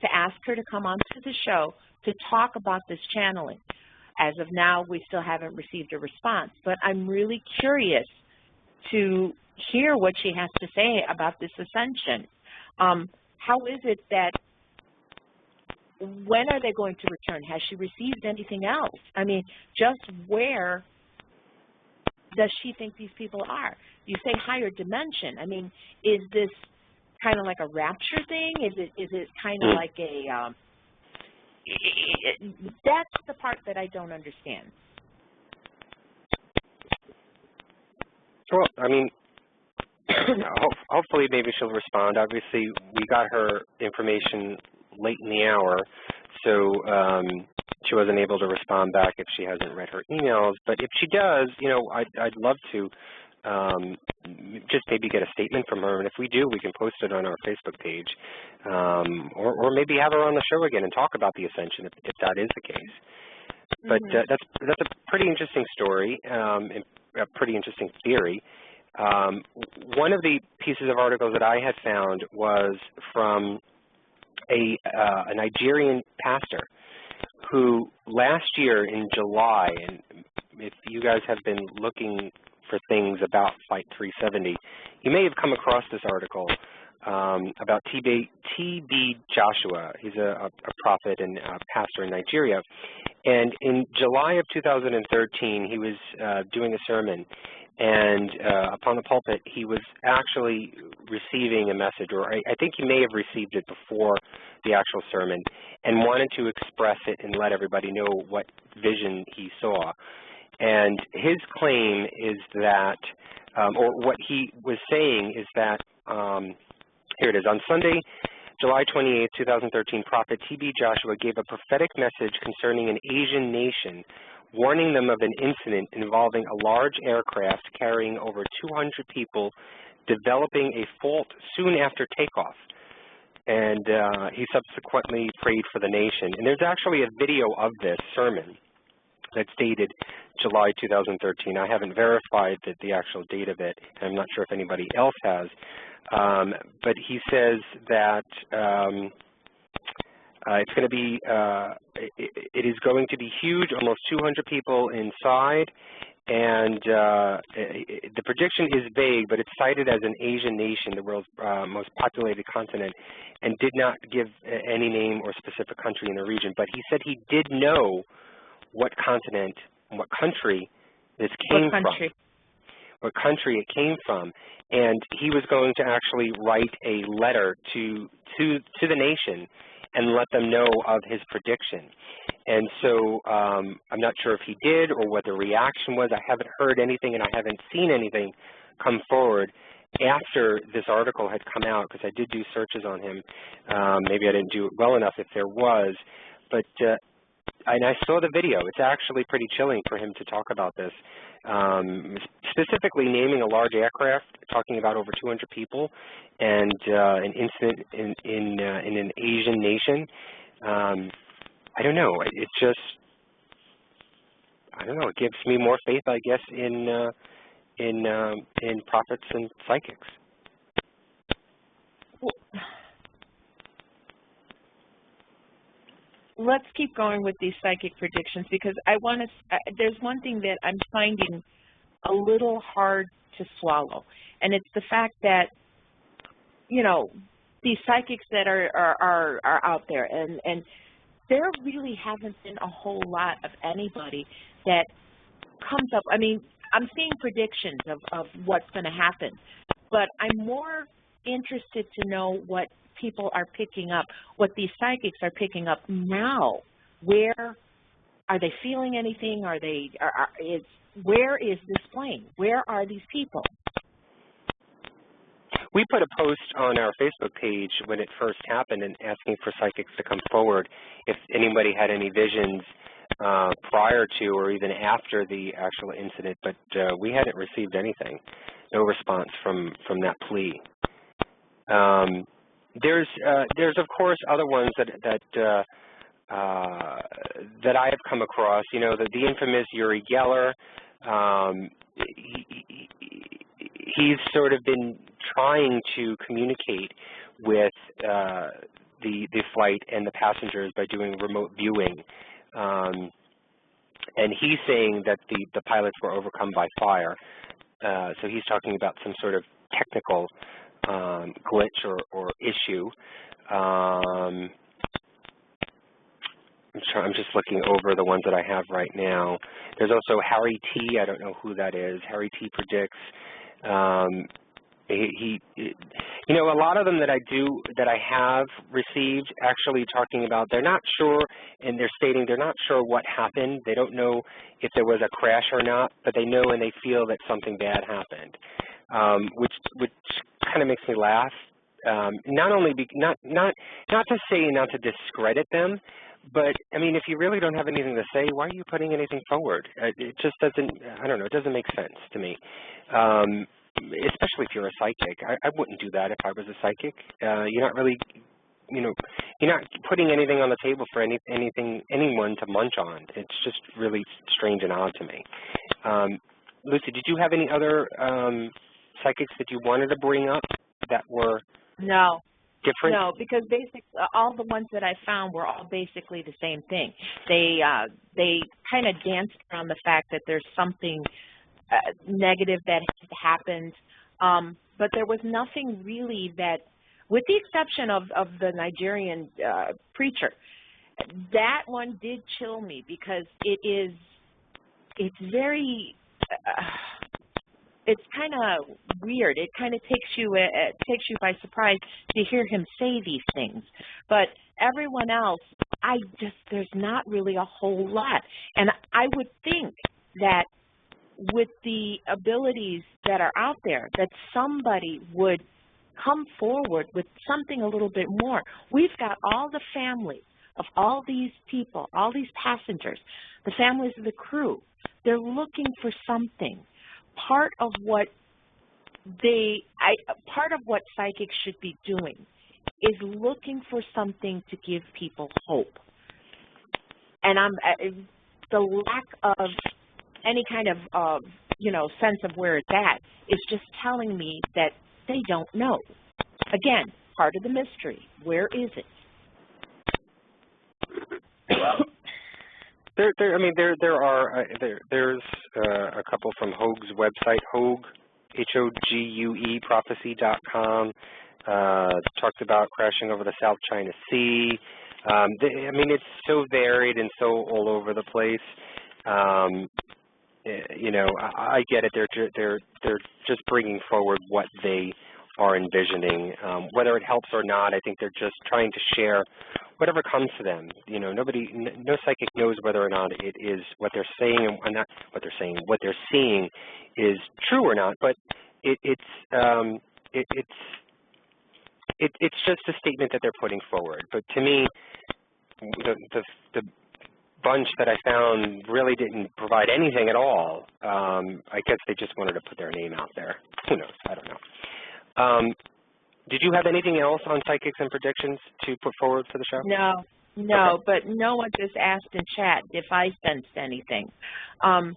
to ask her to come onto the show to talk about this channeling. As of now, we still haven't received a response, but I'm really curious to hear what she has to say about this ascension. How is it that, when are they going to return? Has she received anything else? I mean, just where does she think these people are? You say higher dimension. I mean, is this kind of like a rapture thing? Is it kind of like a, that's the part that I don't understand. Well, I mean, hopefully maybe she'll respond. Obviously, we got her information late in the hour, so she wasn't able to respond back if she hasn't read her emails. But if she does, I'd love to just maybe get a statement from her, and if we do, we can post it on our Facebook page, or maybe have her on the show again and talk about the ascension if that is the case. But that's a pretty interesting story, and a pretty interesting theory. One of the pieces of articles that I had found was from a Nigerian pastor who last year in July, and if you guys have been looking for things about Flight 370, you may have come across this article about T.B. Joshua. He's a prophet and a pastor in Nigeria. And in July of 2013, he was doing a sermon, and upon the pulpit, he was actually receiving a message, or I think he may have received it before the actual sermon, and wanted to express it and let everybody know what vision he saw. And his claim is that, or what he was saying is that, here it is, on Sunday, July 28, 2013, Prophet T.B. Joshua gave a prophetic message concerning an Asian nation, warning them of an incident involving a large aircraft carrying over 200 people developing a fault soon after takeoff. And he subsequently prayed for the nation. And there's actually a video of this sermon that's dated July 2013. I haven't verified the actual date of it, and I'm not sure if anybody else has. But he says that It's going to be, it is going to be huge, almost 200 people inside, and the prediction is vague, but it's cited as an Asian nation, the world's most populated continent, and did not give any name or specific country in the region. But he said he did know what continent, what country this came from. What country it came from, and he was going to actually write a letter to the nation and let them know of his prediction. And so I'm not sure if he did or what the reaction was. I haven't heard anything and I haven't seen anything come forward after this article had come out, because I did do searches on him. Maybe I didn't do it well enough if there was, but and I saw the video. It's actually pretty chilling for him to talk about this, specifically naming a large aircraft, talking about over 200 people, and an incident in an Asian nation. I don't know. It's just, I don't know. It gives me more faith, I guess, in prophets and psychics. Let's keep going with these psychic predictions, because I want to. There's one thing that I'm finding a little hard to swallow, and it's the fact that, you know, these psychics that are out there, and there really hasn't been a whole lot of anybody that comes up. I mean, I'm seeing predictions of what's going to happen, but I'm more interested to know what people are picking up, what these psychics are picking up now. Where are they feeling anything? Are they? Where is this plane? Where are these people? We put a post on our Facebook page when it first happened and asking for psychics to come forward if anybody had any visions prior to or even after the actual incident, but we hadn't received anything, no response from that plea. There's of course other ones that I have come across. You know, the infamous Uri Geller. He's sort of been trying to communicate with the flight and the passengers by doing remote viewing, and he's saying that the pilots were overcome by fire. So he's talking about some sort of technical glitch or issue. I'm just looking over the ones that I have right now. There's also Harry T. I don't know who that is. Harry T. predicts. You know, a lot of them that I have received actually talking about they're not sure, and they're stating they're not sure what happened. They don't know if there was a crash or not, but they know and they feel that something bad happened, which kind of makes me laugh. Not only not to say not to discredit them, but I mean, if you really don't have anything to say, why are you putting anything forward? It just doesn't. I don't know. It doesn't make sense to me. Especially if you're a psychic. I wouldn't do that if I was a psychic. You're not really, you know, you're not putting anything on the table for anyone to munch on. It's just really strange and odd to me. Lucy, did you have any other psychics that you wanted to bring up that were different? No, because basically all the ones that I found were all basically the same thing. They kind of danced around the fact that there's something negative that happened, but there was nothing really that, with the exception of the Nigerian preacher, that one did chill me, because it's very it's kind of weird. It kind of takes you by surprise to hear him say these things. But everyone else, there's not really a whole lot. And I would think that with the abilities that are out there, that somebody would come forward with something a little bit more. We've got all the families of all these people, all these passengers, the families of the crew. They're looking for something. Part of what psychics should be doing is looking for something to give people hope. And the lack of any kind of sense of where it's at is just telling me that they don't know. Again, part of the mystery. Where is it? There's a couple from Hogue's website, Hogue, H-O-G-U-E, prophecy.com. Talks about crashing over the South China Sea. It's so varied and so all over the place. I get it. They're just bringing forward what they are envisioning. Whether it helps or not, I think they're just trying to share whatever comes to them. No psychic knows whether or not it is what they're saying and not what they're saying. What they're seeing is true or not, but it's just a statement that they're putting forward. But to me, the bunch that I found really didn't provide anything at all. I guess they just wanted to put their name out there. Who knows? I don't know. Did you have anything else on psychics and predictions to put forward for the show? No, okay. But no one just asked in chat if I sensed anything. As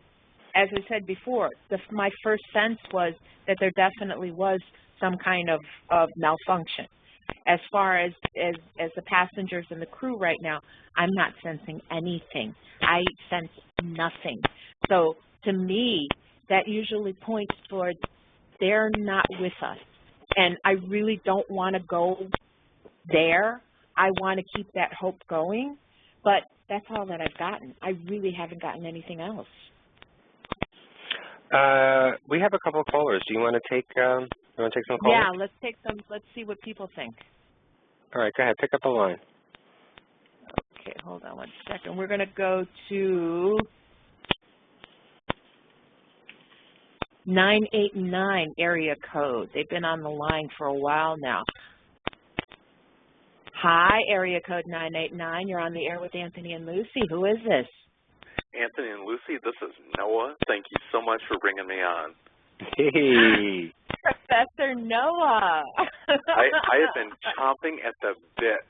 I said before, my first sense was that there definitely was some kind of malfunction. As far as the passengers and the crew right now, I'm not sensing anything. I sense nothing. So to me, that usually points towards they're not with us. And I really don't want to go there. I want to keep that hope going. But that's all that I've gotten. I really haven't gotten anything else. We have a couple of callers. Do you want to take some calls? Yeah, let's take some. Let's see what people think. All right, go ahead. Pick up the line. Okay, hold on one second. We're going to go to 989 area code. They've been on the line for a while now. Hi, area code 989. You're on the air with Anthony and Lucy. Who is this? Anthony and Lucy, this is Noah. Thank you so much for bringing me on. Hey. Professor Noah. I have been chomping at the bit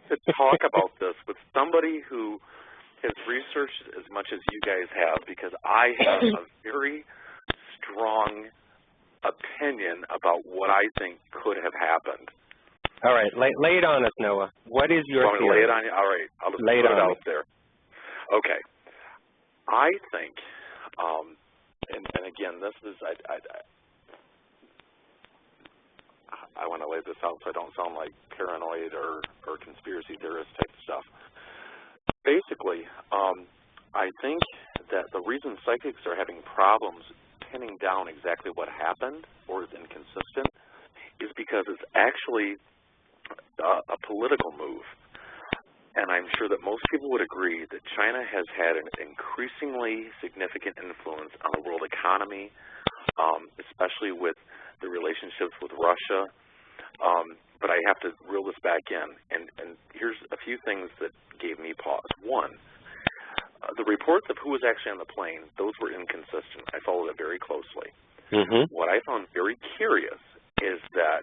to talk about this with somebody who has researched as much as you guys have, because I have a very strong opinion about what I think could have happened. All right, lay it on us, Noah. What is your theory? Lay it on you? All right, I'll just put it out there. Okay, I think, and again, this is, I want to lay this out so I don't sound like paranoid or conspiracy theorist type stuff. Basically, I think that the reason psychics are having problems pinning down exactly what happened or is inconsistent is because it's actually a political move. And I'm sure that most people would agree that China has had an increasingly significant influence on the world economy, especially with the relationships with Russia. But I have to reel this back in. And here's a few things that gave me pause. One, the reports of who was actually on the plane, those were inconsistent. I followed it very closely. Mm-hmm. What I found very curious is that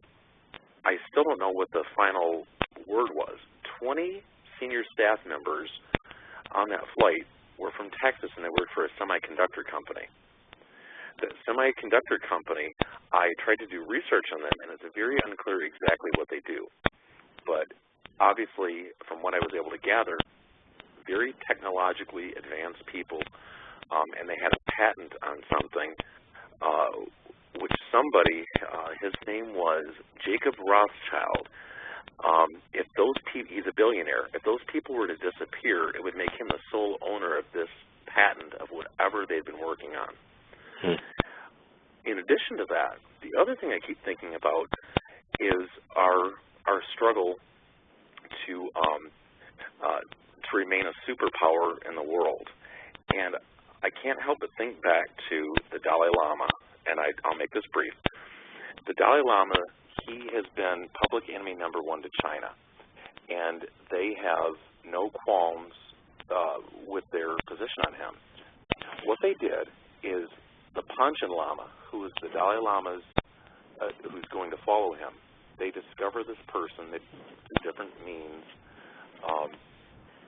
I still don't know what the final word was. 20 senior staff members on that flight were from Texas, and they worked for a semiconductor company. The semiconductor company, I tried to do research on them, and it's very unclear exactly what they do. But obviously, from what I was able to gather, very technologically advanced people, and they had a patent on something, which somebody, his name was Jacob Rothschild. If those people, he's a billionaire, if those people were to disappear, it would make him the sole owner of this patent of whatever they've been working on. In addition to that, the other thing I keep thinking about is our struggle to remain a superpower in the world. And I can't help but think back to the Dalai Lama, and I'll make this brief. The Dalai Lama, he has been public enemy #1 to China, and they have no qualms with their position on him. What they did is the Panchen Lama, who is the Dalai Lama's, who's going to follow him, they discover this person through different means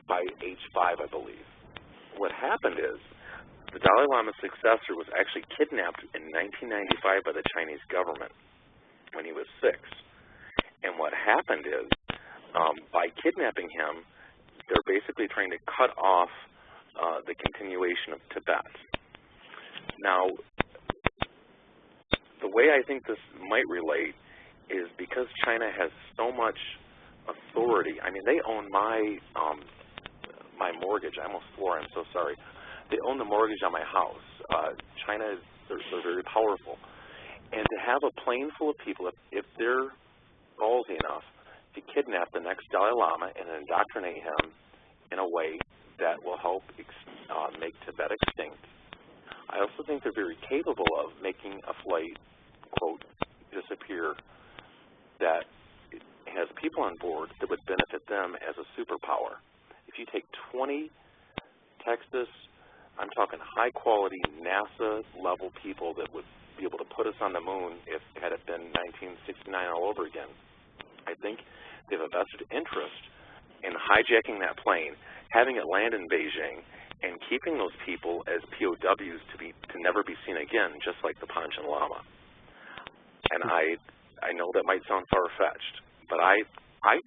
by age 5, I believe. What happened is the Dalai Lama's successor was actually kidnapped in 1995 by the Chinese government when he was 6. And what happened is, by kidnapping him, they're basically trying to cut off the continuation of Tibet. Now, the way I think this might relate is because China has so much authority. I mean, they own my my mortgage. I almost swore. I'm so sorry. They own the mortgage on my house. China, they're very powerful. And to have a plane full of people, if they're ballsy enough to kidnap the next Dalai Lama and indoctrinate him in a way that will help make Tibet extinct, I also think they're very capable of making a flight, quote, disappear that has people on board that would benefit them as a superpower. If you take 20 Texas, I'm talking high-quality NASA-level people that would be able to put us on the moon had it been 1969 all over again, I think they have a vested interest in hijacking that plane, having it land in Beijing, and keeping those people as POWs to never be seen again, just like the Panchen Lama. And I know that might sound far-fetched, but I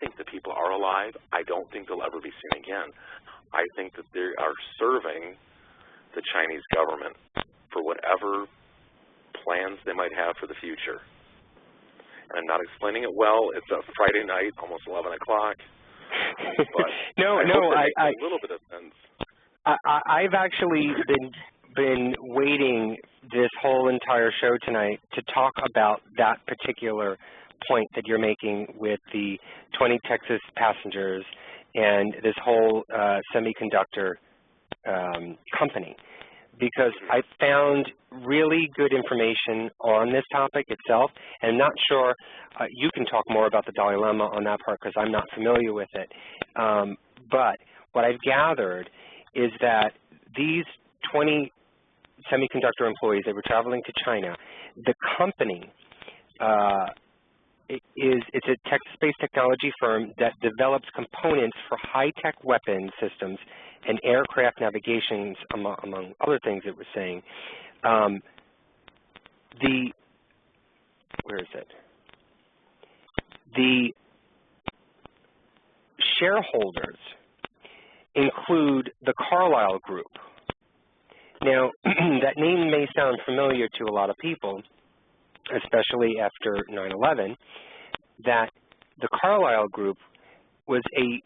think the people are alive. I don't think they'll ever be seen again. I think that they are serving the Chinese government for whatever plans they might have for the future. And I'm not explaining it well. It's a Friday night, almost 11 o'clock. But no, a little bit of sense. I've actually been waiting this whole entire show tonight to talk about that particular point that you're making with the 20 Texas passengers and this whole semiconductor company, because I found really good information on this topic itself, and I'm not sure you can talk more about the Dalai Lama on that part because I'm not familiar with it. But what I've gathered is that these 20 semiconductor employees, they were traveling to China. The company it's a Texas-based technology firm that develops components for high-tech weapon systems and aircraft navigations, among other things it was saying. Where is it? The shareholders include the Carlyle Group. Now, that name may sound familiar to a lot of people, especially after 9/11, that the Carlyle Group was a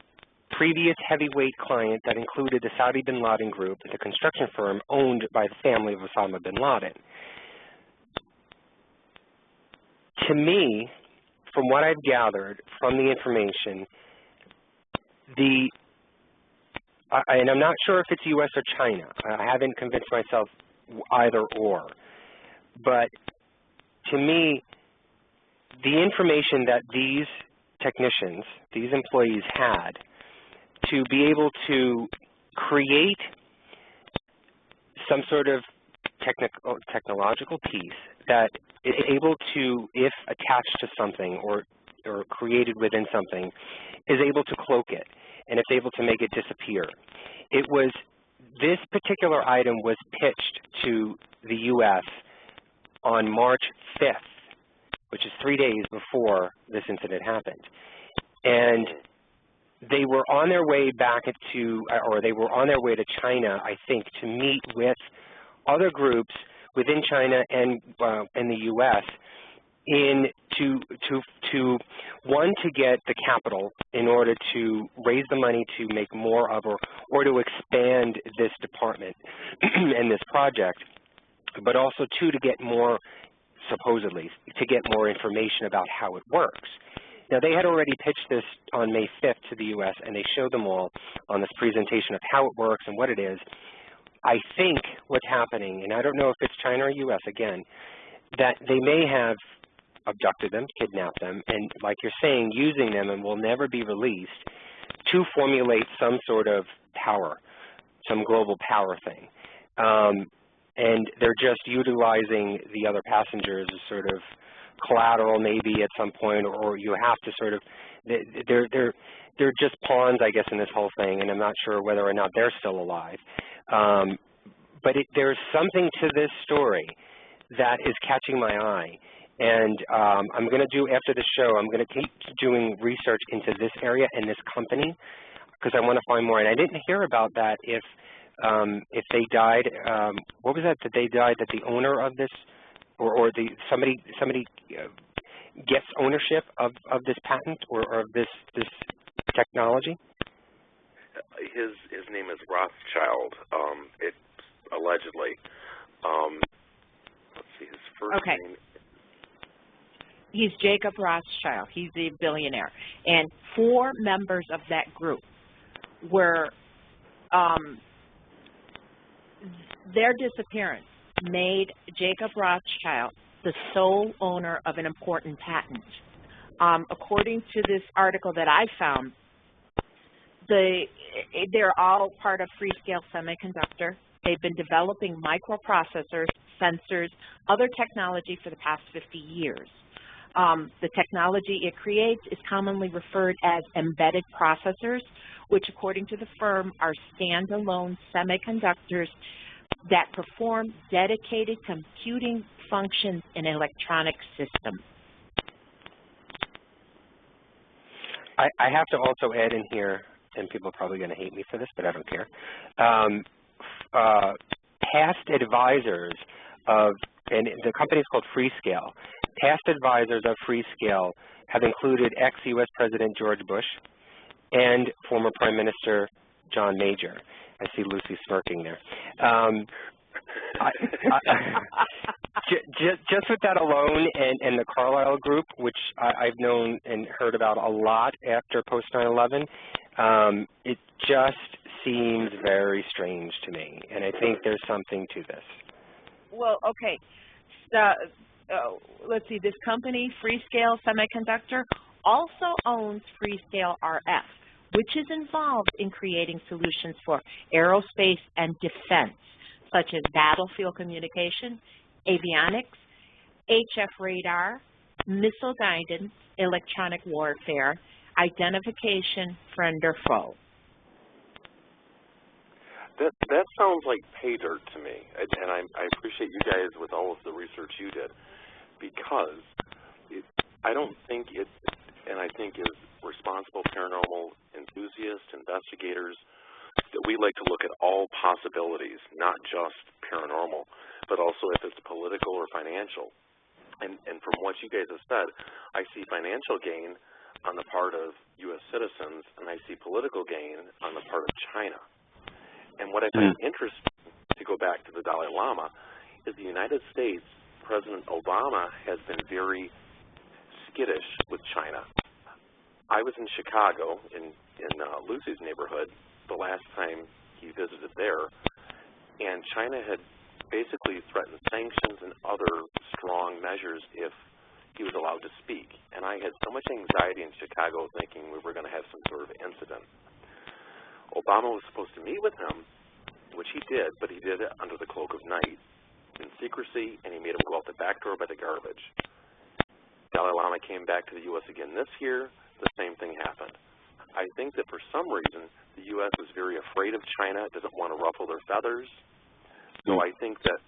previous heavyweight client that included the Saudi bin Laden Group, the construction firm owned by the family of Osama bin Laden. To me, from what I've gathered from the information, and I'm not sure if it's U.S. or China. I haven't convinced myself either or. But to me, the information that these technicians, these employees had to be able to create some sort of technological piece that is able to, if attached to something or created within something, is able to cloak it, and it's able to make it disappear. This particular item was pitched to the U.S. on March 5th, which is 3 days before this incident happened. And they were on their way back they were on their way to China, I think, to meet with other groups within China and in the U.S. to get the capital in order to raise the money to make more of or to expand this department and this project, but also to get more, supposedly, to get more information about how it works. Now, they had already pitched this on May 5th to the U.S., and they showed them all on this presentation of how it works and what it is. I think what's happening, and I don't know if it's China or U.S. again, that they may have abducted them, kidnapped them, and like you're saying, using them and will never be released to formulate some sort of power, some global power thing. And they're just utilizing the other passengers as sort of collateral maybe at some point, or you have to sort of, they're just pawns, I guess, in this whole thing, and I'm not sure whether or not they're still alive. But there's something to this story that is catching my eye. And I'm going to do, after the show, I'm going to keep doing research into this area and this company. because I want to find more. And I didn't hear about that if they died. What was that they died? That the owner of this, or somebody gets ownership of this patent or of this technology? His name is Rothschild. It allegedly. Let's see, his first name. He's Jacob Rothschild. He's a billionaire. And 4 members of that group were, their disappearance made Jacob Rothschild the sole owner of an important patent. According to this article that I found, they're all part of Freescale Semiconductor. They've been developing microprocessors, sensors, other technology for the past 50 years. The technology it creates is commonly referred as embedded processors, which according to the firm are standalone semiconductors that perform dedicated computing functions in electronic systems. I have to also add in here, and people are probably going to hate me for this, but I don't care. Past advisors of, and the company is called Freescale, past advisors of Freescale have included ex-U.S. President George Bush and former Prime Minister John Major. I see Lucy smirking there. Just with that alone, and the Carlyle Group, which I've known and heard about a lot after post 9/11, it just seems very strange to me, and I think there's something to this. Well, okay. Let's see. This company, Freescale Semiconductor, also owns Freescale RF, which is involved in creating solutions for aerospace and defense, such as battlefield communication, avionics, HF radar, missile guidance, electronic warfare, identification, friend or foe. That sounds like pay dirt to me, and I appreciate you guys with all of the research you did, because I don't think it, and I think as responsible paranormal enthusiasts, investigators, that we like to look at all possibilities, not just paranormal, but also if it's political or financial. And from what you guys have said, I see financial gain on the part of U.S. citizens, and I see political gain on the part of China. And what I find interesting, to go back to the Dalai Lama, is the United States, President Obama has been very skittish with China. I was in Chicago, in Lucy's neighborhood, the last time he visited there, and China had basically threatened sanctions and other strong measures if he was allowed to speak. And I had so much anxiety in Chicago thinking we were going to have some sort of incident. Obama was supposed to meet with him, which he did, but he did it under the cloak of night in secrecy, and he made him go out the back door by the garbage. Dalai Lama came back to the U.S. again this year. The same thing happened. I think that for some reason, the U.S. is very afraid of China, doesn't want to ruffle their feathers. So I think that,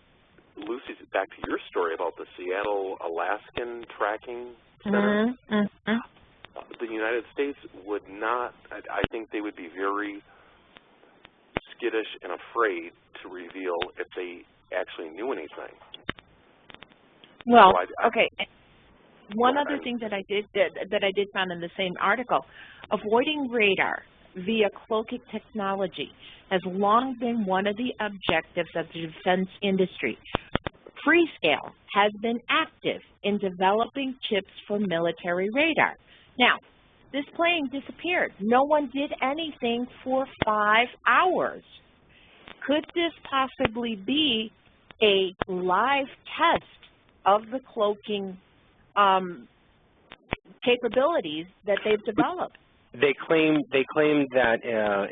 Lucy, back to your story about the Seattle Alaskan tracking center, the United States would not, I think they would be very skittish and afraid to reveal if they actually knew anything. Well, okay. One other thing that I did find in the same article, avoiding radar via cloaking technology has long been one of the objectives of the defense industry. Freescale has been active in developing chips for military radar. Now, this plane disappeared. No one did anything for 5 hours. Could this possibly be a live test of the cloaking capabilities that they've developed? They claim that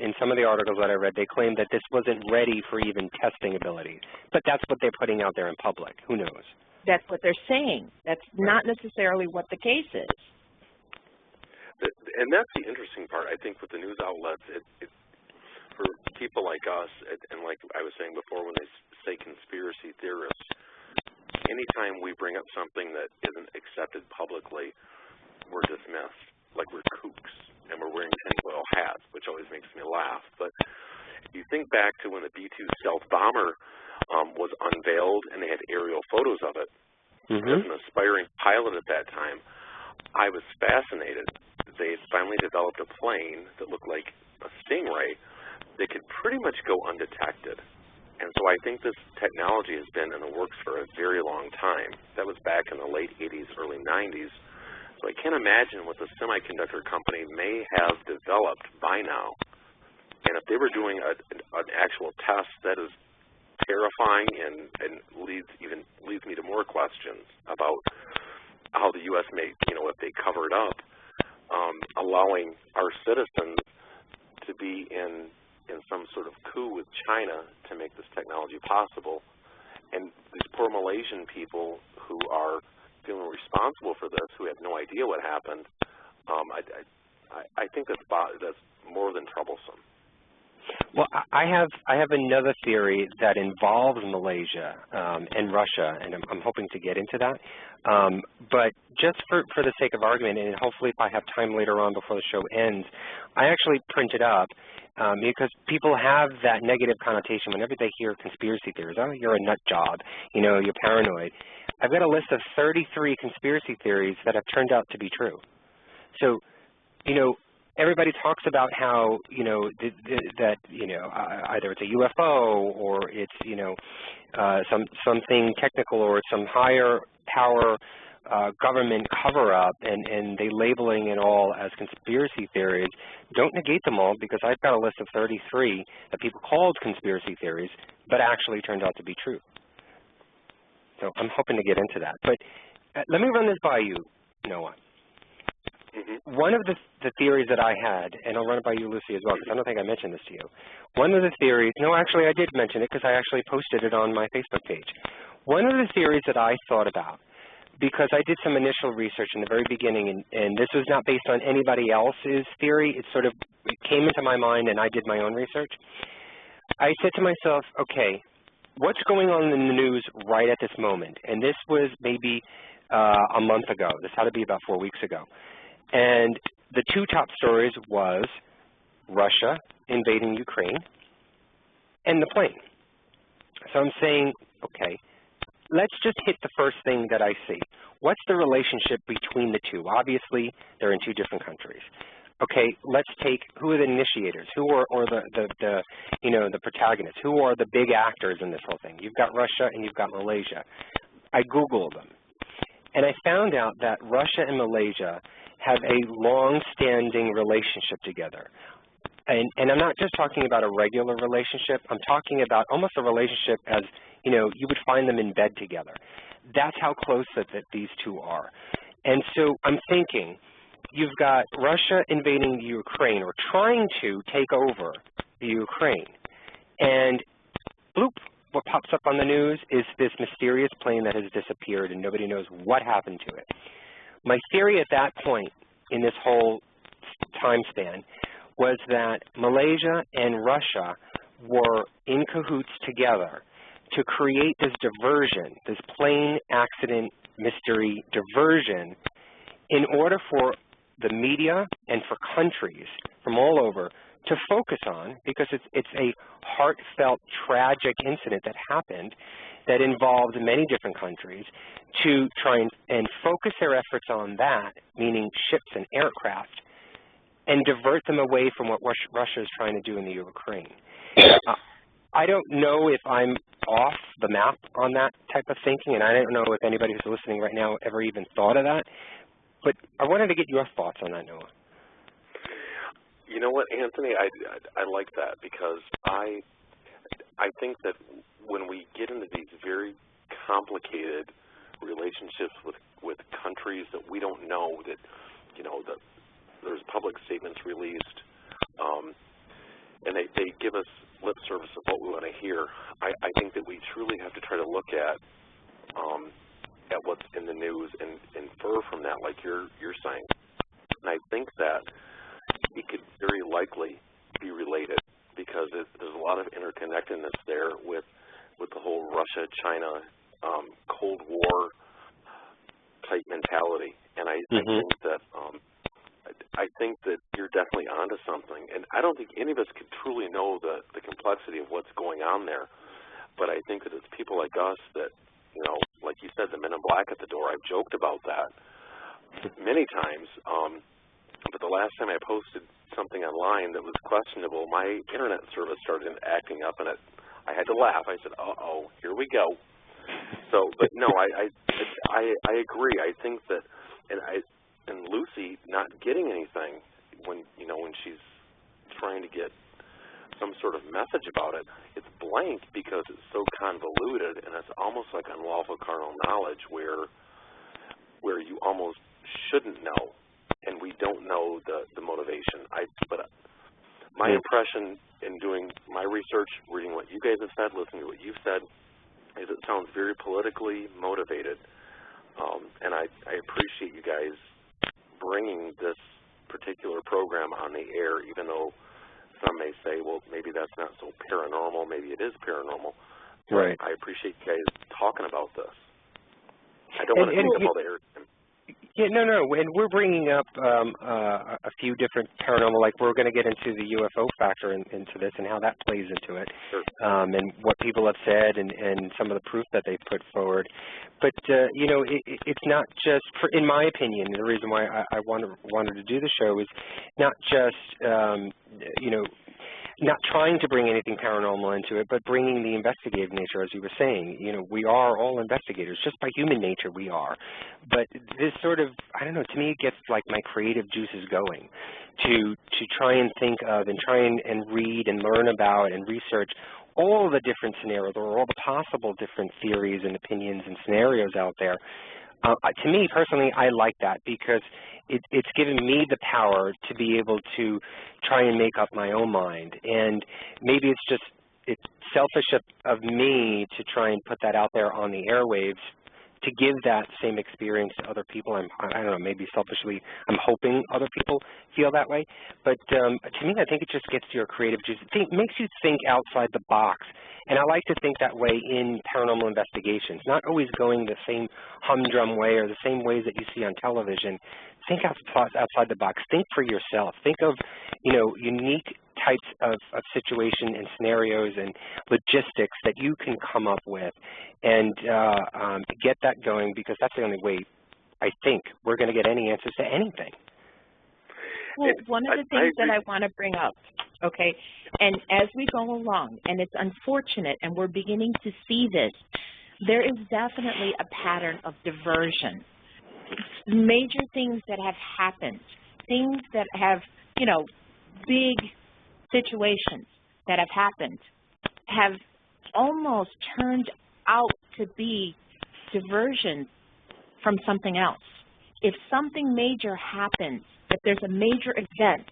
in some of the articles that I read, they claim that this wasn't ready for even testing ability. But that's what they're putting out there in public. Who knows? That's what they're saying. That's not necessarily what the case is. And that's the interesting part, I think, with the news outlets. For people like us, and like I was saying before when they say conspiracy theorists, anytime we bring up something that isn't accepted publicly, we're dismissed, like we're kooks. and we're wearing tinfoil hats, which always makes me laugh. But if you think back to when the B-2 stealth bomber was unveiled and they had aerial photos of it, as an aspiring pilot at that time, I was fascinated. They had finally developed a plane that looked like a Stingray that could pretty much go undetected. And so I think this technology has been in the works for a very long time. That was back in the late 80s, early 90s. So I can't imagine what the semiconductor company may have developed by now. And if they were doing an actual test, that is terrifying and leads me to more questions about how the U.S. may, if they cover it up, allowing our citizens to be in some sort of coup with China to make this technology possible. And these poor Malaysian people who are feeling responsible for this, who have no idea what happened, I think that's more than troublesome. Well, I have another theory that involves Malaysia and Russia, and I'm hoping to get into that. But just for the sake of argument, and hopefully if I have time later on before the show ends, I actually printed up because people have that negative connotation whenever they hear conspiracy theories. Oh, you're a nut job, you're paranoid. I've got a list of 33 conspiracy theories that have turned out to be true. So, everybody talks about how, that either it's a UFO or it's, something technical or some higher power government cover-up, and they labeling it all as conspiracy theories. Don't negate them all, because I've got a list of 33 that people called conspiracy theories, but actually turned out to be true. So I'm hoping to get into that. But let me run this by you, Noah. One of the theories that I had, and I'll run it by you, Lucy, as well, because I don't think I mentioned this to you. One of the theories, no, actually I did mention it because I actually posted it on my Facebook page. One of the theories that I thought about, because I did some initial research in the very beginning, and this was not based on anybody else's theory, it came into my mind and I did my own research. I said to myself, okay, what's going on in the news right at this moment? And this was maybe a month ago. This had to be about 4 weeks ago. And the two top stories was Russia invading Ukraine and the plane. So I'm saying, okay, let's just hit the first thing that I see. What's the relationship between the two? Obviously, they're in two different countries. Okay, let's take who are the initiators, who are the protagonists, who are the big actors in this whole thing. You've got Russia and you've got Malaysia. I Googled them, and I found out that Russia and Malaysia have a long-standing relationship together. And I'm not just talking about a regular relationship. I'm talking about almost a relationship as, you would find them in bed together. That's how close that these two are. And so I'm thinking, you've got Russia invading the Ukraine or trying to take over the Ukraine. And bloop, what pops up on the news is this mysterious plane that has disappeared and nobody knows what happened to it. My theory at that point in this whole time span was that Malaysia and Russia were in cahoots together to create this diversion, this plane accident mystery diversion, in order for the media and for countries from all over to focus on, because it's a heartfelt, tragic incident that happened that involved many different countries, to try and focus their efforts on that, meaning ships and aircraft, and divert them away from what Russia is trying to do in the Ukraine. I don't know if I'm off the map on that type of thinking, and I don't know if anybody who's listening right now ever even thought of that, but I wanted to get your thoughts on that, Noah. You know what, Anthony, I like that, because I think that when we get into these very complicated relationships with countries that we don't know, that, there's public statements released, and they give us lip service of what we want to hear, I think that we truly have to try to look at what's in the news and infer from that, like you're saying. And I think that it could very likely be related, because there's a lot of interconnectedness there with the whole Russia-China Cold War type mentality. And I think that I think that you're definitely onto something, and I don't think any of us could truly know the complexity of what's going on there. But I think that it's people like us that, you know, like you said, the men in black at the door. I've joked about that many times. But the last time I posted something online that was questionable, my internet service started acting up, and I had to laugh. I said, "Uh-oh, here we go." So, but no, I agree. I think that, and Lucy not getting anything when she's trying to get some sort of message about it, it's blank because it's so convoluted, and it's almost like unlawful carnal knowledge where you almost shouldn't know, and we don't know the motivation. But my impression in doing my research, reading what you guys have said, listening to what you've said, is it sounds very politically motivated, and I appreciate you guys bringing this particular program on the air, even though some may say, well, maybe that's not so paranormal, maybe it is paranormal. Right. I appreciate you guys talking about this. I don't want to take up all the air. Yeah, no, and we're bringing up a few different paranormal, like we're going to get into the UFO factor into this and how that plays into it, sure. And what people have said and some of the proof that they've put forward. But, you know, it's not just, in my opinion, the reason why I wanted to do the show is not just, you know, not trying to bring anything paranormal into it, but bringing the investigative nature, as you were saying. You know, we are all investigators. Just by human nature, we are. But this sort of, I don't know, to me it gets like my creative juices going to try and think of and try and read and learn about and research all the different scenarios or all the possible different theories and opinions and scenarios out there. To me, personally, I like that because it's given me the power to be able to try and make up my own mind. And maybe it's selfish of me to try and put that out there on the airwaves to give that same experience to other people. I don't know, maybe selfishly, I'm hoping other people feel that way. But to me, I think it just gets to your creative juice. It makes you think outside the box. And I like to think that way in paranormal investigations, not always going the same humdrum way or the same ways that you see on television. Think outside the box. Think for yourself. Think of, you know, unique types of situation and scenarios and logistics that you can come up with and get that going, because that's the only way I think we're going to get any answers to anything. Well, one of the things that I want to bring up, okay, and as we go along, and it's unfortunate, and we're beginning to see this, there is definitely a pattern of diversion. Major things that have happened, things that have, you know, big situations that have happened have almost turned out to be diversions from something else. If something major happens, if there's a major event,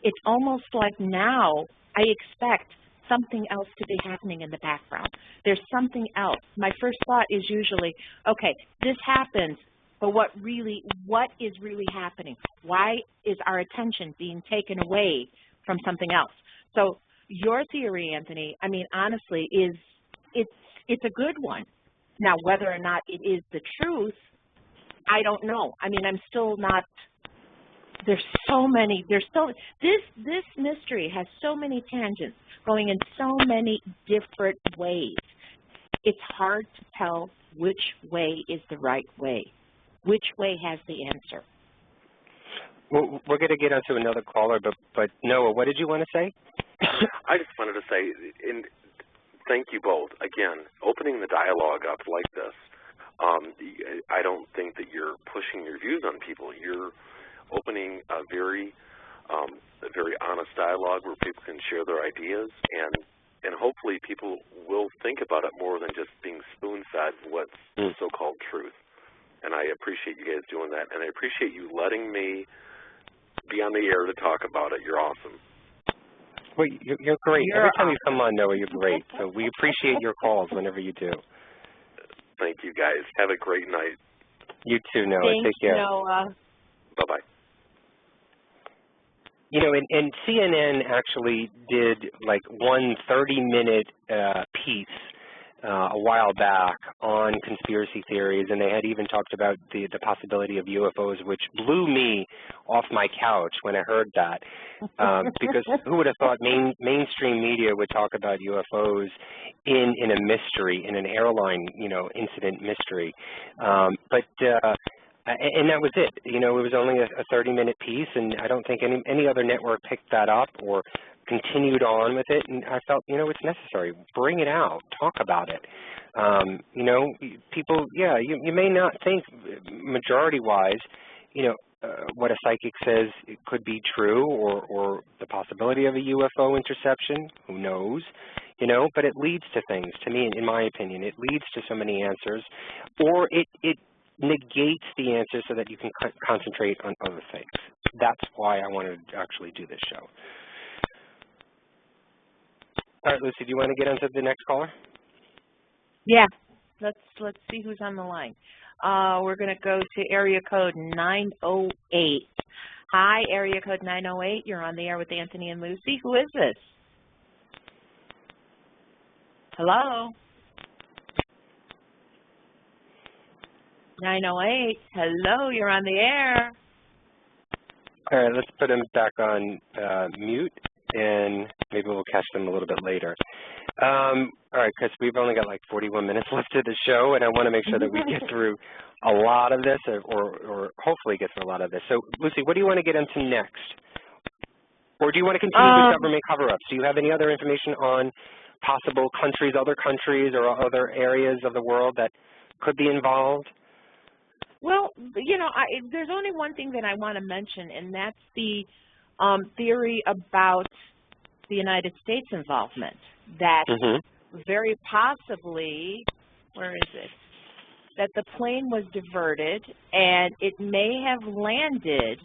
it's almost like now I expect something else to be happening in the background. There's something else. My first thought is usually, okay, this happens, but what is really happening? Why is our attention being taken away from something else? So your theory, Anthony, I mean, honestly, it's a good one. Now, whether or not it is the truth, I don't know. I mean, I'm still not, this mystery has so many tangents going in so many different ways. It's hard to tell which way is the right way. Which way has the answer? Well, we're going to get onto another caller, but Noah, what did you want to say? I just wanted to say, and thank you both. Again, opening the dialogue up like this, I don't think that you're pushing your views on people. You're opening a very honest dialogue where people can share their ideas, and hopefully people will think about it more than just being spoon-fed what's so-called truth. And I appreciate you guys doing that, and I appreciate you letting me be on the air to talk about it. You're awesome. Well, you're great. Every time you come on, Noah, you're great. So we appreciate your calls whenever you do. Thank you, guys. Have a great night. You too, Noah. Thanks, take care. Noah. Bye-bye. You know, and CNN actually did like one 30-minute piece a while back on conspiracy theories, and they had even talked about the possibility of UFOs, which blew me off my couch when I heard that, because who would have thought mainstream media would talk about UFOs in a mystery, in an airline, incident mystery, and that was it. It was only a 30-minute piece, and I don't think any other network picked that up or continued on with it, and I felt, it's necessary. Bring it out. Talk about it. People, you may not think majority-wise, what a psychic says it could be true, or the possibility of a UFO interception, who knows, but it leads to things, to me, in my opinion. It leads to so many answers, or it negates the answer so that you can concentrate on other things. That's why I wanted to actually do this show. All right, Lucy, do you want to get on to the next caller? Yeah, let's see who's on the line. We're going to go to area code 908. Hi, area code 908. You're on the air with Anthony and Lucy. Who is this? Hello? 908. Hello, you're on the air. All right, let's put him back on mute, and maybe we'll catch them a little bit later. All right, because we've only got like 41 minutes left of the show, and I want to make sure that we get through a lot of this, or hopefully get through a lot of this. So, Lucy, what do you want to get into next? Or do you want to continue with government cover-ups? Do you have any other information on possible countries, other countries, or other areas of the world that could be involved? Well, there's only one thing that I want to mention, and that's the theory about the United States involvement, that very possibly, where is it, that the plane was diverted and it may have landed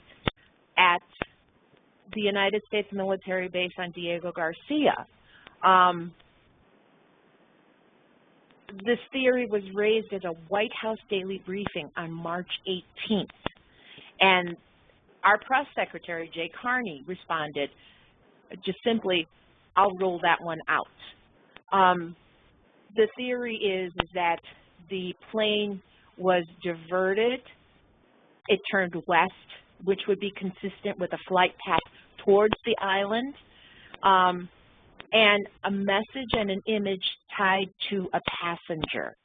at the United States military base on Diego Garcia. This theory was raised at a White House daily briefing on March 18th. And our press secretary, Jay Carney, responded just simply, I'll rule that one out. The theory is that the plane was diverted. It turned west, which would be consistent with a flight path towards the island. And a message and an image tied to a passenger.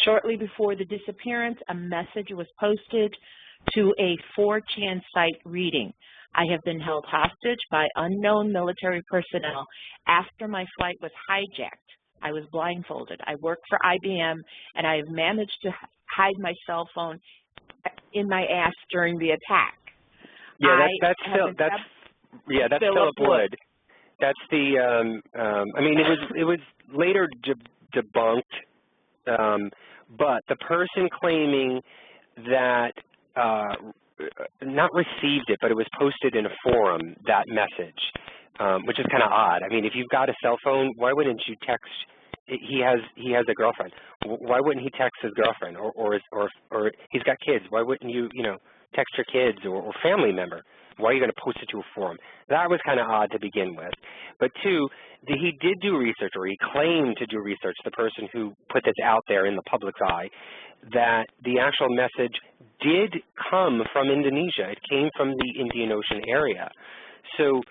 Shortly before the disappearance, a message was posted to a 4chan site reading, I have been held hostage by unknown military personnel after my flight was hijacked. I was blindfolded. I work for IBM, and I have managed to hide my cell phone in my ass during the attack. Yeah, that's Philip Wood. That's the, I mean, it was later debunked, but the person claiming that, not received it, but it was posted in a forum, that message, which is kind of odd. I mean, if you've got a cell phone, why wouldn't you text? He has a girlfriend. Why wouldn't he text his girlfriend, or he's got kids? Why wouldn't you, text your kids or family member? Why are you going to post it to a forum? That was kind of odd to begin with. But two, he did do research, or he claimed to do research, the person who put this out there in the public's eye, that the actual message did come from Indonesia. It came from the Indian Ocean area. So,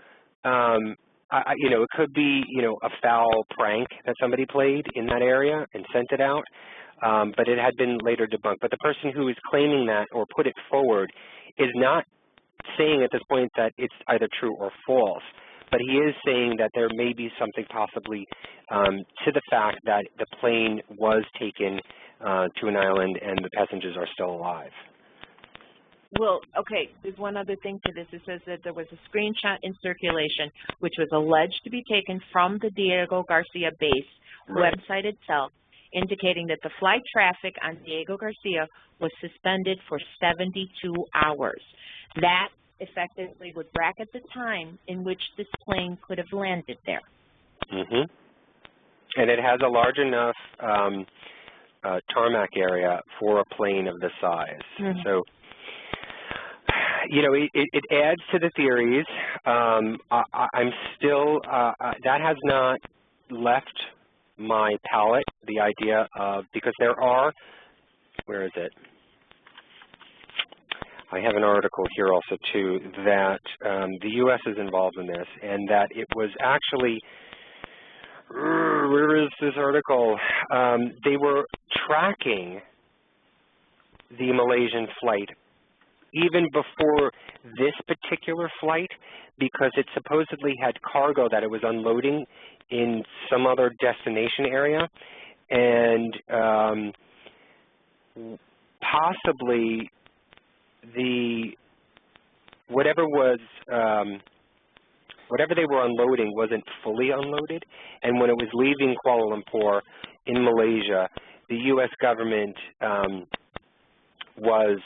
it could be, a foul prank that somebody played in that area and sent it out, but it had been later debunked. But the person who is claiming that or put it forward is not saying at this point that it's either true or false, but he is saying that there may be something possibly to the fact that the plane was taken to an island and the passengers are still alive. Well, okay, there's one other thing to this. It says that there was a screenshot in circulation which was alleged to be taken from the Diego Garcia base website itself, indicating that the flight traffic on Diego Garcia was suspended for 72 hours. That effectively would bracket the time in which this plane could have landed there. And it has a large enough tarmac area for a plane of this size. So, it adds to the theories. I'm still, that has not left my palate, the idea of, because there are, where is it? I have an article here also too that the U.S. is involved in this, and that it was actually, where is this article? They were tracking the Malaysian flight even before this particular flight, because it supposedly had cargo that it was unloading in some other destination area, and possibly whatever they were unloading wasn't fully unloaded, and when it was leaving Kuala Lumpur in Malaysia, the U.S. government was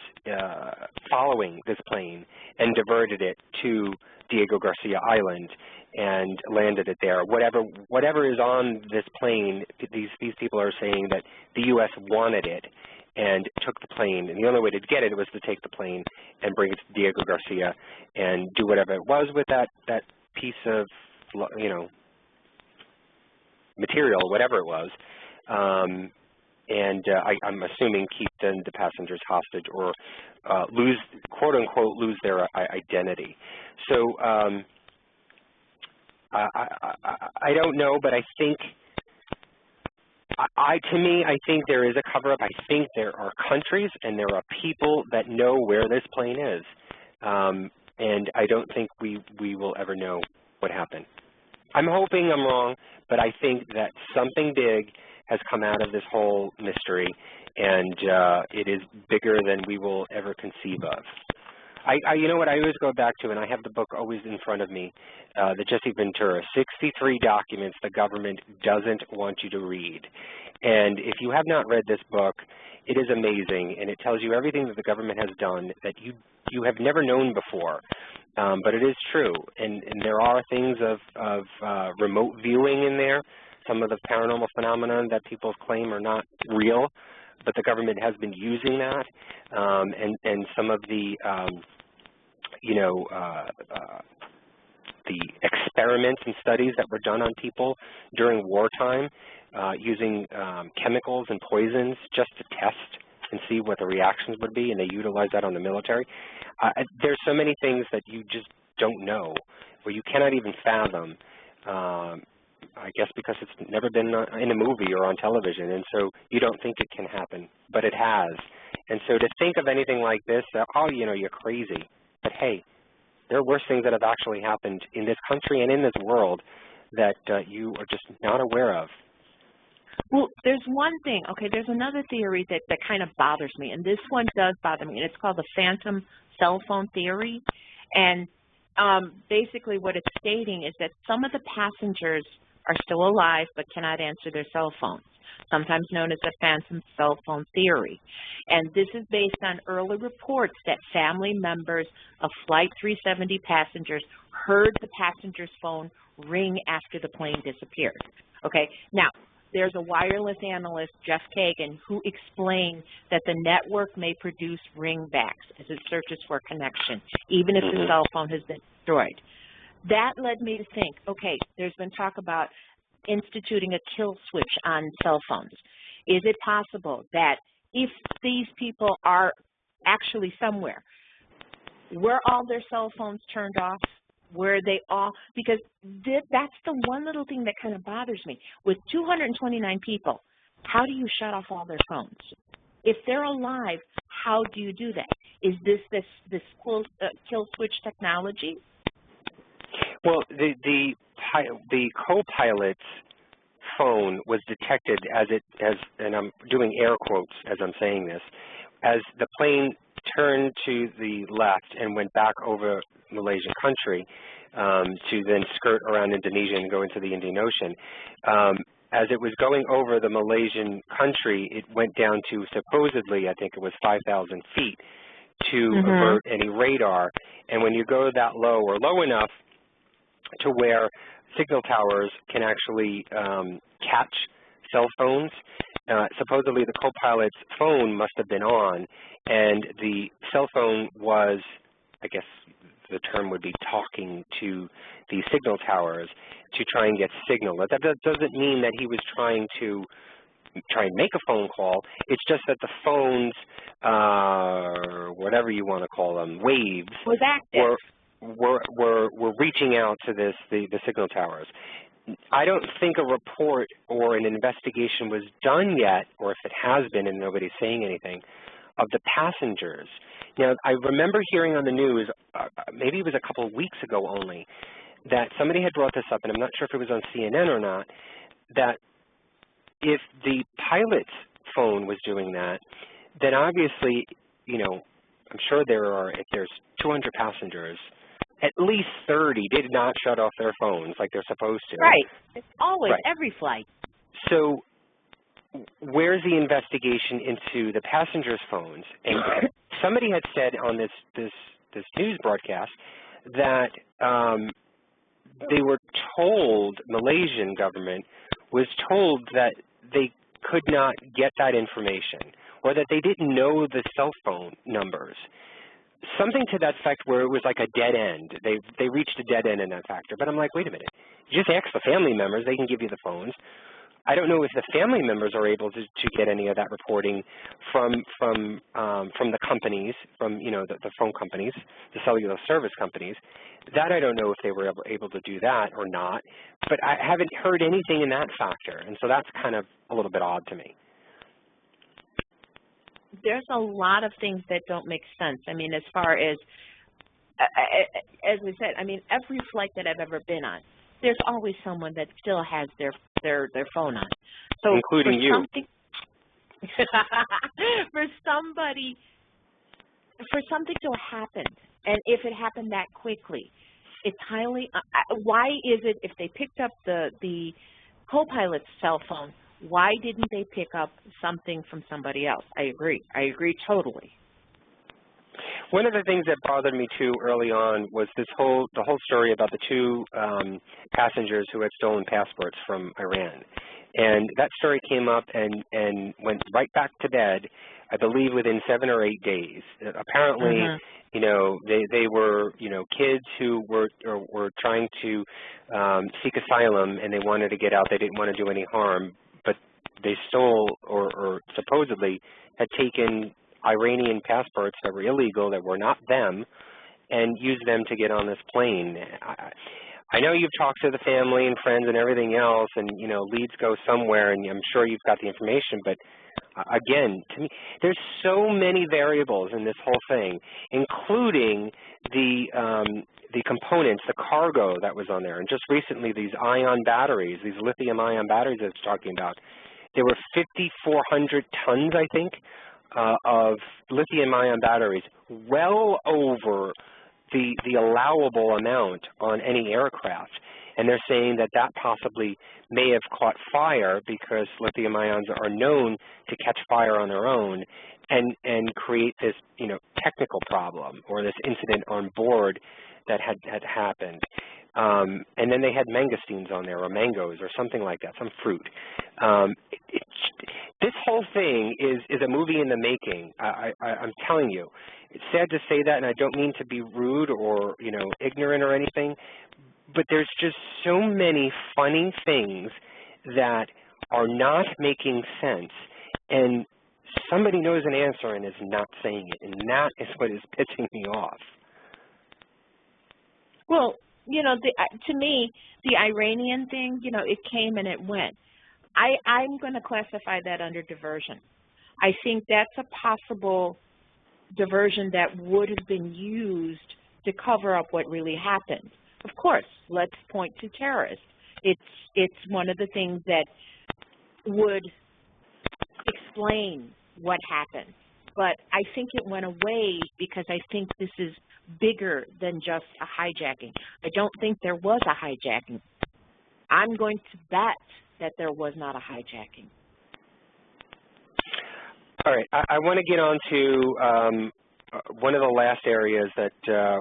following this plane and diverted it to Diego Garcia Island and landed it there. Whatever is on this plane, these people are saying that the U.S. wanted it and took the plane, and the only way to get it was to take the plane and bring it to Diego Garcia and do whatever it was with that piece of, material, whatever it was, and I'm assuming keep then the passengers hostage or lose, quote unquote, lose their identity. So I don't know, but I think, to me, I think there is a cover-up. I think there are countries and there are people that know where this plane is, and I don't think we will ever know what happened. I'm hoping I'm wrong, but I think that something big has come out of this whole mystery, and it is bigger than we will ever conceive of. You know what, I always go back to, and I have the book always in front of me, the Jesse Ventura, 63 documents the government doesn't want you to read. And if you have not read this book, it is amazing, and it tells you everything that the government has done that you have never known before. But it is true, and there are things of remote viewing in there, some of the paranormal phenomena that people claim are not real, but the government has been using that, and some of the the experiments and studies that were done on people during wartime using chemicals and poisons just to test and see what the reactions would be, and they utilize that on the military. There's so many things that you just don't know, or you cannot even fathom, I guess because it's never been in a movie or on television, and so you don't think it can happen, but it has. And so to think of anything like this, oh, you're crazy. But hey, there are worse things that have actually happened in this country and in this world that you are just not aware of. Well, there's one thing, okay, there's another theory that kind of bothers me, and this one does bother me, and it's called the phantom cell phone theory. And basically what it's stating is that some of the passengers are still alive but cannot answer their cell phones, sometimes known as the phantom cell phone theory. And this is based on early reports that family members of Flight 370 passengers heard the passenger's phone ring after the plane disappeared. Okay, now, there's a wireless analyst, Jeff Kagan, who explained that the network may produce ringbacks as it searches for connection, even if the cell phone has been destroyed. That led me to think, okay, there's been talk about instituting a kill switch on cell phones. Is it possible that if these people are actually somewhere, were all their cell phones turned off? Were they all, because that's the one little thing that kind of bothers me. With 229 people, how do you shut off all their phones? If they're alive, how do you do that? Is this kill switch technology? Well, the co-pilot's phone was detected and I'm doing air quotes as I'm saying this, as the plane turned to the left and went back over Malaysian country to then skirt around Indonesia and go into the Indian Ocean. As it was going over the Malaysian country, it went down to supposedly, I think it was 5,000 feet to avert any radar. And when you go that low or low enough to where signal towers can actually catch cell phones, supposedly the co-pilot's phone must have been on, and the cell phone was, I guess, the term would be talking to the signal towers to try and get signal. That doesn't mean that he was trying to make a phone call. It's just that the phones, whatever you want to call them, waves, was active. were reaching out to the signal towers. I don't think a report or an investigation was done yet, or if it has been and nobody's saying anything, of the passengers. Now, I remember hearing on the news, maybe it was a couple of weeks ago only, that somebody had brought this up, and I'm not sure if it was on CNN or not, that if the pilot's phone was doing that, then obviously, you know, I'm sure if there's 200 passengers, at least 30 did not shut off their phones like they're supposed to. Right. It's always, right. Every flight. So where's the investigation into the passengers' phones? And somebody had said on this news broadcast that they were told, Malaysian government was told that they could not get that information, or that they didn't know the cell phone numbers. Something to that effect, where it was like a dead end. They reached a dead end in that factor. But I'm like, wait a minute. You just ask the family members. They can give you the phones. I don't know if the family members are able to get any of that reporting from the companies, from, you know, the phone companies, the cellular service companies. That I don't know if they were able to do that or not. But I haven't heard anything in that factor, and so that's kind of a little bit odd to me. There's a lot of things that don't make sense. I mean, as far as we said, I mean, every flight that I've ever been on, there's always someone that still has their phone on. So including you. For something to happen, and if it happened that quickly, it's highly. Why is it if they picked up the co-pilot's cell phone, why didn't they pick up something from somebody else? I agree totally. One of the things that bothered me too early on was the whole story about the two passengers who had stolen passports from Iran. And that story came up and went right back to bed, I believe within 7 or 8 days. Apparently, you know, they were, you know, kids who were trying to seek asylum, and they wanted to get out. They didn't want to do any harm, but they stole or supposedly had taken Iranian passports that were illegal, that were not them, and used them to get on this plane. I know you've talked to the family and friends and everything else, and, you know, leads go somewhere, and I'm sure you've got the information, but again, to me, there's so many variables in this whole thing, including the components, the cargo that was on there. And just recently, these ion batteries, these lithium-ion batteries I was talking about, there were 5,400 tons, I think, of lithium-ion batteries, well over the allowable amount on any aircraft. And they're saying that that possibly may have caught fire because lithium ions are known to catch fire on their own and create this, you know, technical problem or this incident on board that had happened. And then they had mangosteens on there, or mangoes, or something like that, some fruit. This whole thing is a movie in the making. I'm telling you. It's sad to say that, and I don't mean to be rude or, you know, ignorant or anything, but there's just so many funny things that are not making sense, and somebody knows an answer and is not saying it, and that is what is pissing me off. Well, you know, to me, the Iranian thing, you know, it came and it went. I'm going to classify that under diversion. I think that's a possible diversion that would have been used to cover up what really happened. Of course, let's point to terrorists. It's one of the things that would explain what happened. But I think it went away because I think this is bigger than just a hijacking. I don't think there was a hijacking. I'm going to bet that there was not a hijacking. All right, I want to get on to one of the last areas that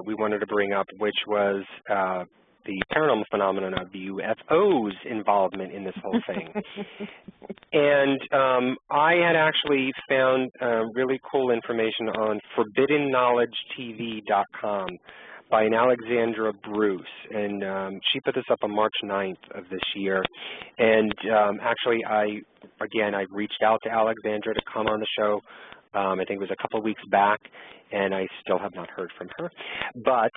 we wanted to bring up, which was the paranormal phenomenon of UFOs' involvement in this whole thing. And I had actually found really cool information on ForbiddenKnowledgeTV.com by an Alexandra Bruce, and she put this up on March 9th of this year. And actually, I reached out to Alexandra to come on the show. I think it was a couple of weeks back, and I still have not heard from her. But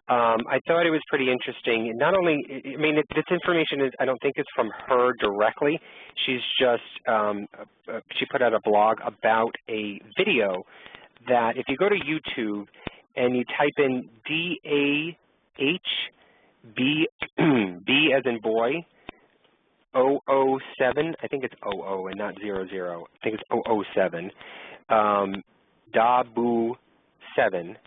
I thought it was pretty interesting. Not only, I mean, this information is, I don't think it's from her directly. She's just, she put out a blog about a video that if you go to YouTube and you type in DAHB, B as in boy, 007, I think it's 00 and not 00. I think it's 007. Dabu 7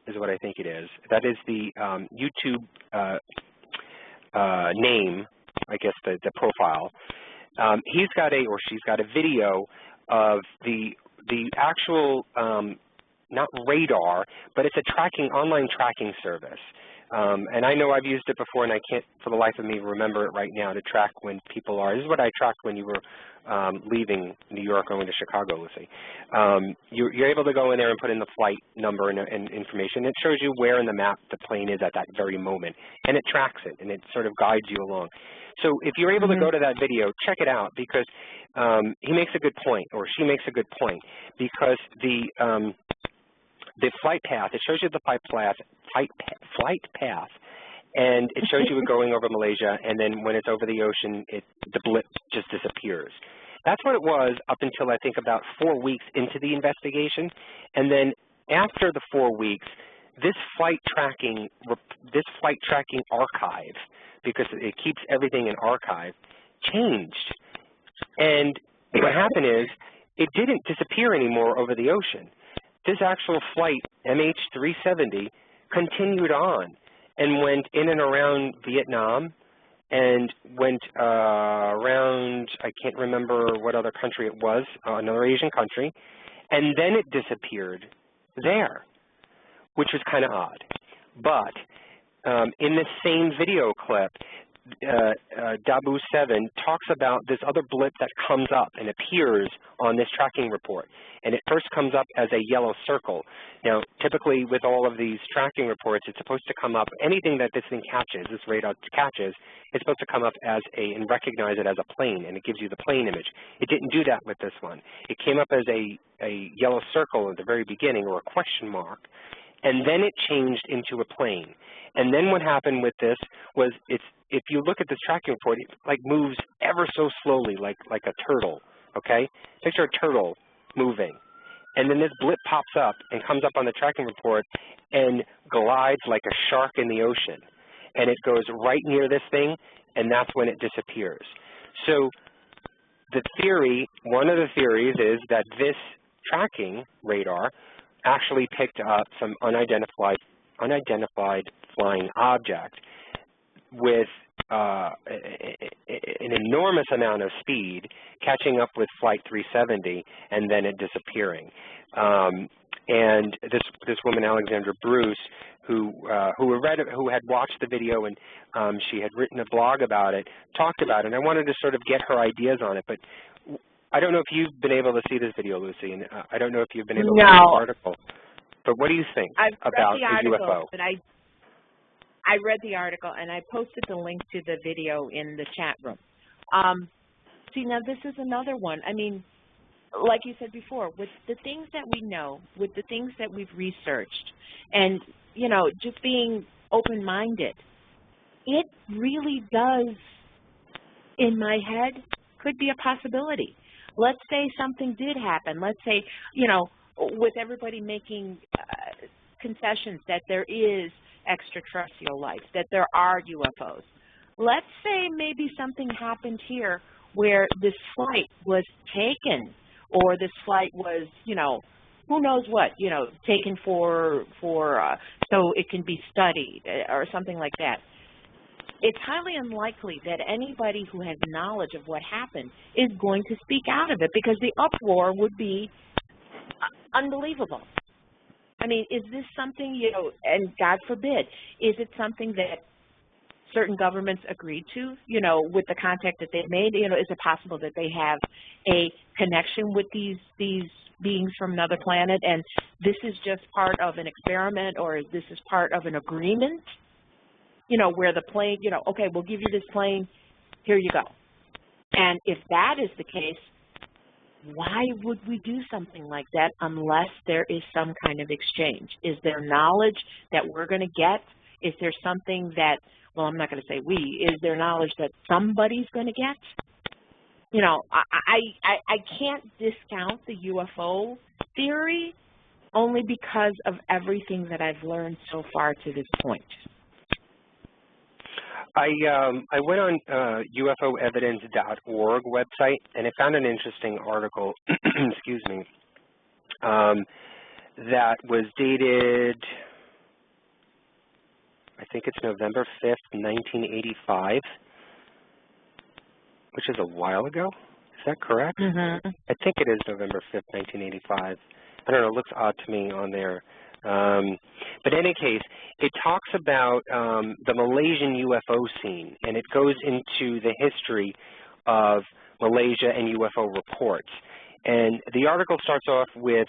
is what I think it is. That is the YouTube name, I guess the profile. He's got a, or she's got a video of the actual, not radar, but it's a online tracking service. And I know I've used it before, and I can't for the life of me remember it right now, to track when people are. This is what I tracked when you were leaving New York, going to Chicago, Lucy. You're able to go in there and put in the flight number and information. It shows you where in the map the plane is at that very moment, and it tracks it, and it sort of guides you along. So if you're able to go to that video, check it out, because he makes a good point, or she makes a good point, because the flight path, it shows you the flight path, and it shows you it going over Malaysia, and then when it's over the ocean, the blip just disappears. That's what it was up until I think about 4 weeks into the investigation, and then after the 4 weeks, this flight tracking archive, because it keeps everything in archive, changed. And what happened is it didn't disappear anymore over the ocean. This actual flight, MH370, continued on and went in and around Vietnam and went around, I can't remember what other country it was, another Asian country, and then it disappeared there, which was kind of odd. But in the same video clip, Dabu 7 talks about this other blip that comes up and appears on this tracking report. And it first comes up as a yellow circle. Now, typically with all of these tracking reports, it's supposed to come up, anything that this thing catches, this radar catches, it's supposed to come up as and recognize it as a plane, and it gives you the plane image. It didn't do that with this one. It came up as a yellow circle at the very beginning, or a question mark, and then it changed into a plane. And then what happened with this was, if you look at this tracking report, it like moves ever so slowly, like a turtle, okay? Picture a turtle moving. And then this blip pops up and comes up on the tracking report and glides like a shark in the ocean. And it goes right near this thing, and that's when it disappears. So the theory, one of the theories is that this tracking radar actually picked up some unidentified flying object with an enormous amount of speed, catching up with Flight 370, and then it disappearing. And this woman, Alexandra Bruce, who had watched the video, and she had written a blog about it, talked about it, and I wanted to sort of get her ideas on it. But I don't know if you've been able to see this video, Lucy, and I don't know if you've been able to read the article. But what do you think about the UFO? But I read the article, and I posted the link to the video in the chat room. See, now this is another one. I mean, like you said before, with the things that we know, with the things that we've researched, and, you know, just being open-minded, it really does, in my head, could be a possibility. Let's say something did happen. Let's say, you know, with everybody making concessions that there is extraterrestrial life, that there are UFOs. Let's say maybe something happened here where this flight was taken, or this flight was, you know, who knows what, you know, taken for so it can be studied or something like that. It's highly unlikely that anybody who has knowledge of what happened is going to speak out of it, because the uproar would be unbelievable. I mean, is this something, you know, and God forbid, is it something that certain governments agreed to, you know, with the contact that they've made? You know, is it possible that they have a connection with these beings from another planet, and this is just part of an experiment, or this is part of an agreement, you know, where the plane, you know, okay, we'll give you this plane, here you go. And if that is the case, why would we do something like that unless there is some kind of exchange? Is there knowledge that we're going to get? Is there something that, well, I'm not going to say we, is there knowledge that somebody's going to get? You know, I can't discount the UFO theory only because of everything that I've learned so far to this point. I went on ufoevidence.org website, and I found an interesting article, excuse me, that was dated, I think it's November 5th, 1985, which is a while ago. Is that correct? Mm-hmm. I think it is November 5th, 1985. I don't know, it looks odd to me on there. But in any case, it talks about the Malaysian UFO scene, and it goes into the history of Malaysia and UFO reports. And the article starts off with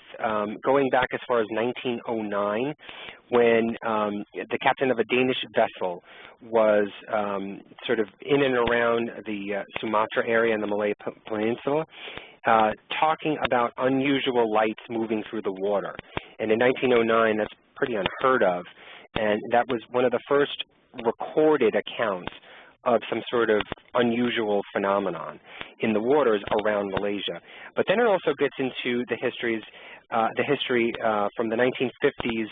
going back as far as 1909, when the captain of a Danish vessel was sort of in and around the Sumatra area in the Malay Peninsula, talking about unusual lights moving through the water. And in 1909, that's pretty unheard of, and that was one of the first recorded accounts of some sort of unusual phenomenon in the waters around Malaysia. But then it also gets into the history from the 1950s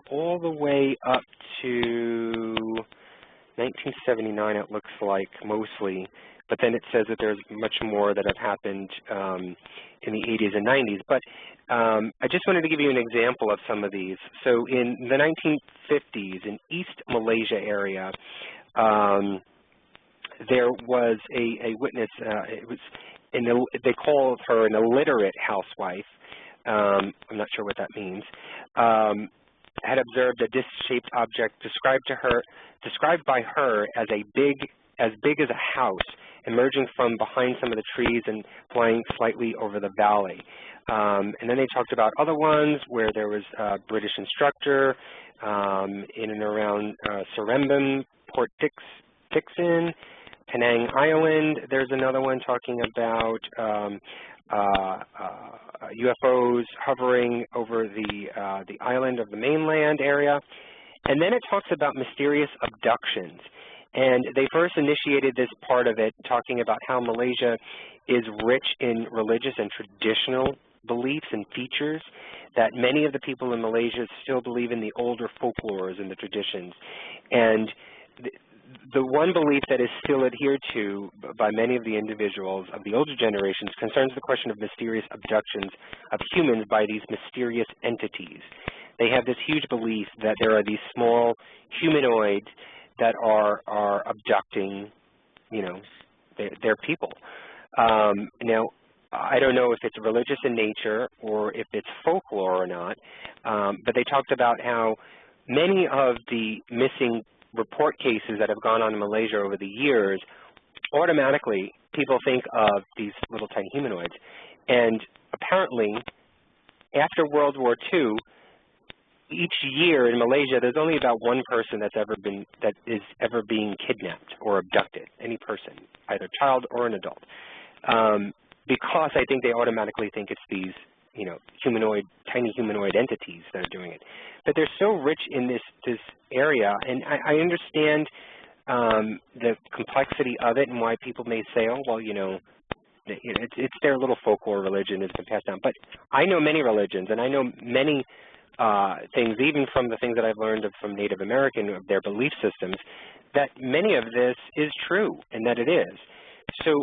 all the way up to 1979, it looks like, mostly. But then it says that there's much more that have happened in the 80s and 90s. But I just wanted to give you an example of some of these. So in the 1950s, in East Malaysia area, there was a witness. It was they called her an illiterate housewife. I'm not sure what that means. Had observed a disc-shaped object described by her as big as a house, emerging from behind some of the trees and flying slightly over the valley. And then they talked about other ones where there was a British instructor in and around Seremban, Port Dickson, Penang Island. There's another one talking about UFOs hovering over the island of the mainland area. And then it talks about mysterious abductions. And they first initiated this part of it talking about how Malaysia is rich in religious and traditional beliefs and features, that many of the people in Malaysia still believe in the older folklores and the traditions. And the one belief that is still adhered to by many of the individuals of the older generations concerns the question of mysterious abductions of humans by these mysterious entities. They have this huge belief that there are these small humanoids that are abducting, you know, their people. Now, I don't know if it's religious in nature or if it's folklore or not, but they talked about how many of the missing report cases that have gone on in Malaysia over the years, automatically people think of these little tiny humanoids. And apparently, after World War II, each year in Malaysia, there's only about one person that is ever being kidnapped or abducted, any person, either child or an adult, because I think they automatically think it's these, you know, tiny humanoid entities that are doing it. But they're so rich in this area, and I understand the complexity of it and why people may say, oh, well, you know, it's their little folklore religion that's been passed down. But I know many religions, and I know many things, even from the things that I've learned from Native American, of their belief systems, that many of this is true and that it is. So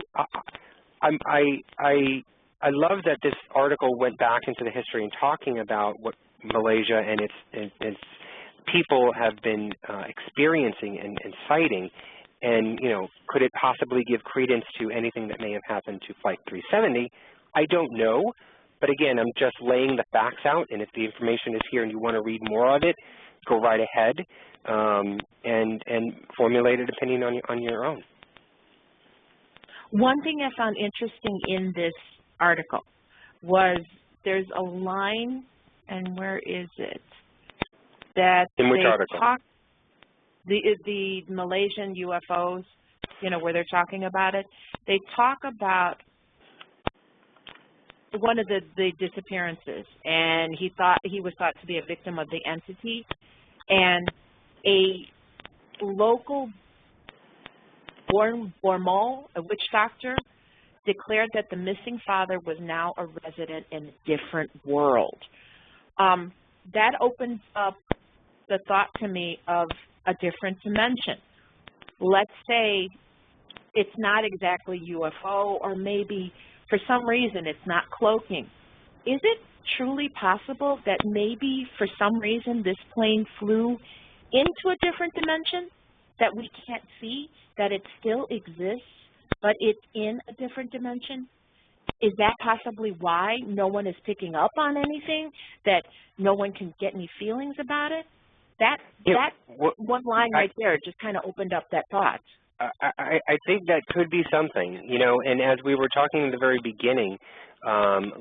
I love that this article went back into the history and talking about what Malaysia and its people have been experiencing and citing, and, you know, could it possibly give credence to anything that may have happened to Flight 370? I don't know. But again, I'm just laying the facts out, and if the information is here and you want to read more of it, go right ahead and formulate an opinion on your own. One thing I found interesting in this article was there's a line, and where is it? That in which they article? talk, the Malaysian UFOs, you know, where they're talking about it. They talk about one of the disappearances, and he was thought to be a victim of the entity, and a local Bormol, a witch doctor, declared that the missing father was now a resident in a different world. That opens up the thought to me of a different dimension. Let's say it's not exactly UFO, or maybe for some reason it's not cloaking. Is it truly possible that maybe for some reason this plane flew into a different dimension that we can't see, that it still exists, but it's in a different dimension? Is that possibly why no one is picking up on anything, that no one can get any feelings about it? That one line right there just kind of opened up that thought. I think that could be something, you know, and as we were talking in the very beginning,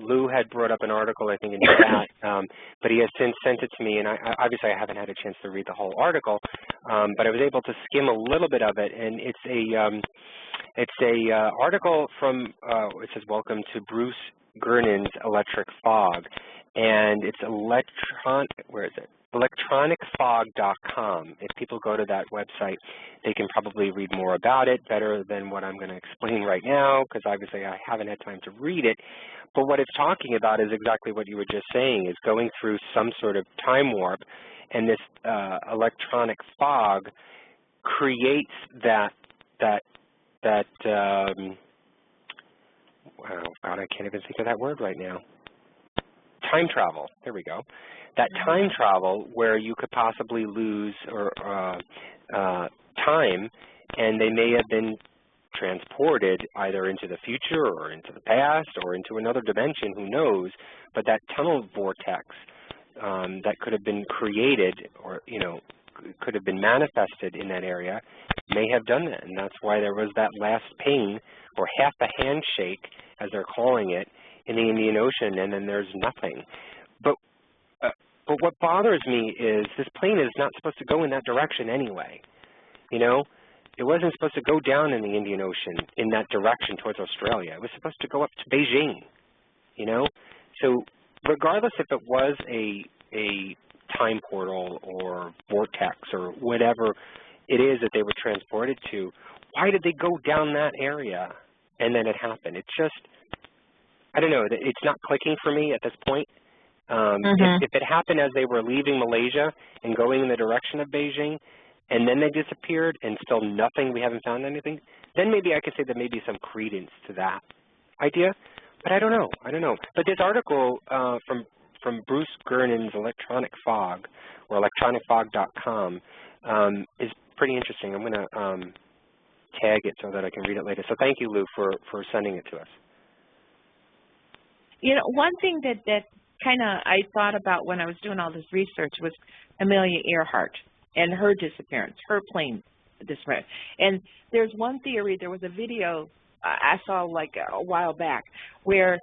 Lou had brought up an article, I think, in chat, but he has since sent it to me, and obviously I haven't had a chance to read the whole article, but I was able to skim a little bit of it, and it's a article from, it says, welcome to Bruce Gernon's Electric Fog, and it's electronicfog.com. If people go to that website, they can probably read more about it better than what I'm going to explain right now, because obviously I haven't had time to read it. But what it's talking about is exactly what you were just saying, is going through some sort of time warp, and this electronic fog creates that wow, God, I can't even think of that word right now. Time travel. There we go. That time travel where you could possibly lose time, and they may have been transported either into the future or into the past or into another dimension, who knows, but that tunnel vortex that could have been created, or, you know, could have been manifested in that area may have done that, and that's why there was that last ping, or half a handshake, as they're calling it, in the Indian Ocean, and then there's nothing. But what bothers me is this plane is not supposed to go in that direction anyway. You know, it wasn't supposed to go down in the Indian Ocean in that direction towards Australia. It was supposed to go up to Beijing, you know? So regardless if it was a time portal or vortex or whatever it is that they were transported to, why did they go down that area and then it happened? It's just, I don't know, it's not clicking for me at this point. If it happened as they were leaving Malaysia and going in the direction of Beijing, and then they disappeared and still nothing, we haven't found anything, then maybe I could say there may be some credence to that idea. But I don't know. But this article from Bruce Gernon's Electronic Fog, or electronicfog.com, is pretty interesting. I'm going to tag it so that I can read it later. So thank you, Lou, for sending it to us. You know, one thing that kind of I thought about when I was doing all this research was Amelia Earhart and her disappearance, her plane disappearance. And there's one theory, there was a video I saw like a while back where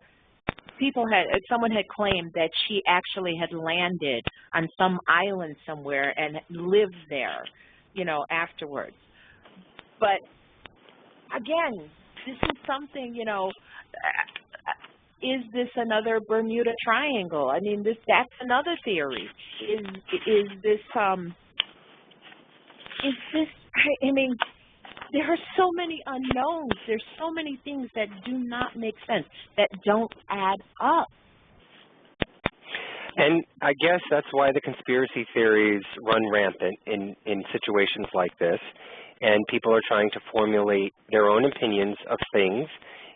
someone had claimed that she actually had landed on some island somewhere and lived there, you know, afterwards. But again, this is something, you know, is this another Bermuda Triangle? I mean, that's another theory. Is this, I mean, there are so many unknowns. There's so many things that do not make sense, that don't add up. And I guess that's why the conspiracy theories run rampant in situations like this, and people are trying to formulate their own opinions of things,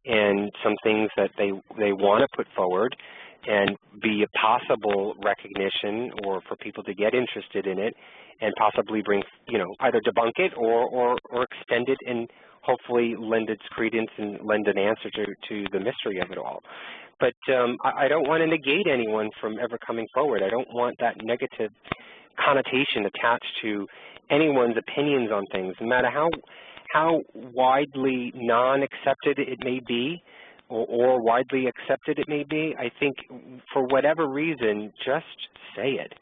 and some things that they want to put forward and be a possible recognition, or for people to get interested in it and possibly bring, you know, either debunk it or extend it and hopefully lend its credence and lend an answer to the mystery of it all. But I don't want to negate anyone from ever coming forward. I don't want that negative connotation attached to anyone's opinions on things, no matter how widely non-accepted it may be, or widely accepted it may be, I think for whatever reason, just say it.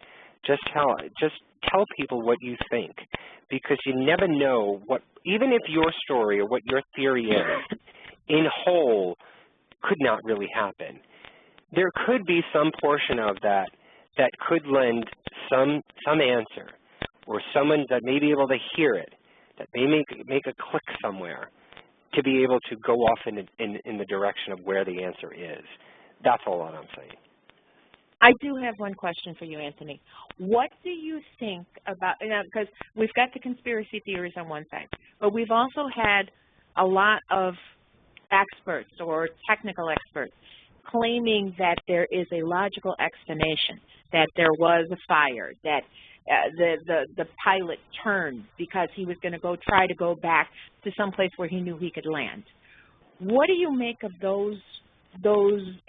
Just tell people what you think, because you never know what, even if your story or what your theory is in whole could not really happen. There could be some portion of that that could lend some answer, or someone that may be able to hear it, that may make a click somewhere to be able to go off in the direction of where the answer is. That's all that I'm saying. I do have one question for you, Anthony. What do you think about, because we've got the conspiracy theories on one side, but we've also had a lot of experts or technical experts claiming that there is a logical explanation, that there was a fire, that the pilot turned because he was going to try to go back to some place where he knew he could land. What do you make of those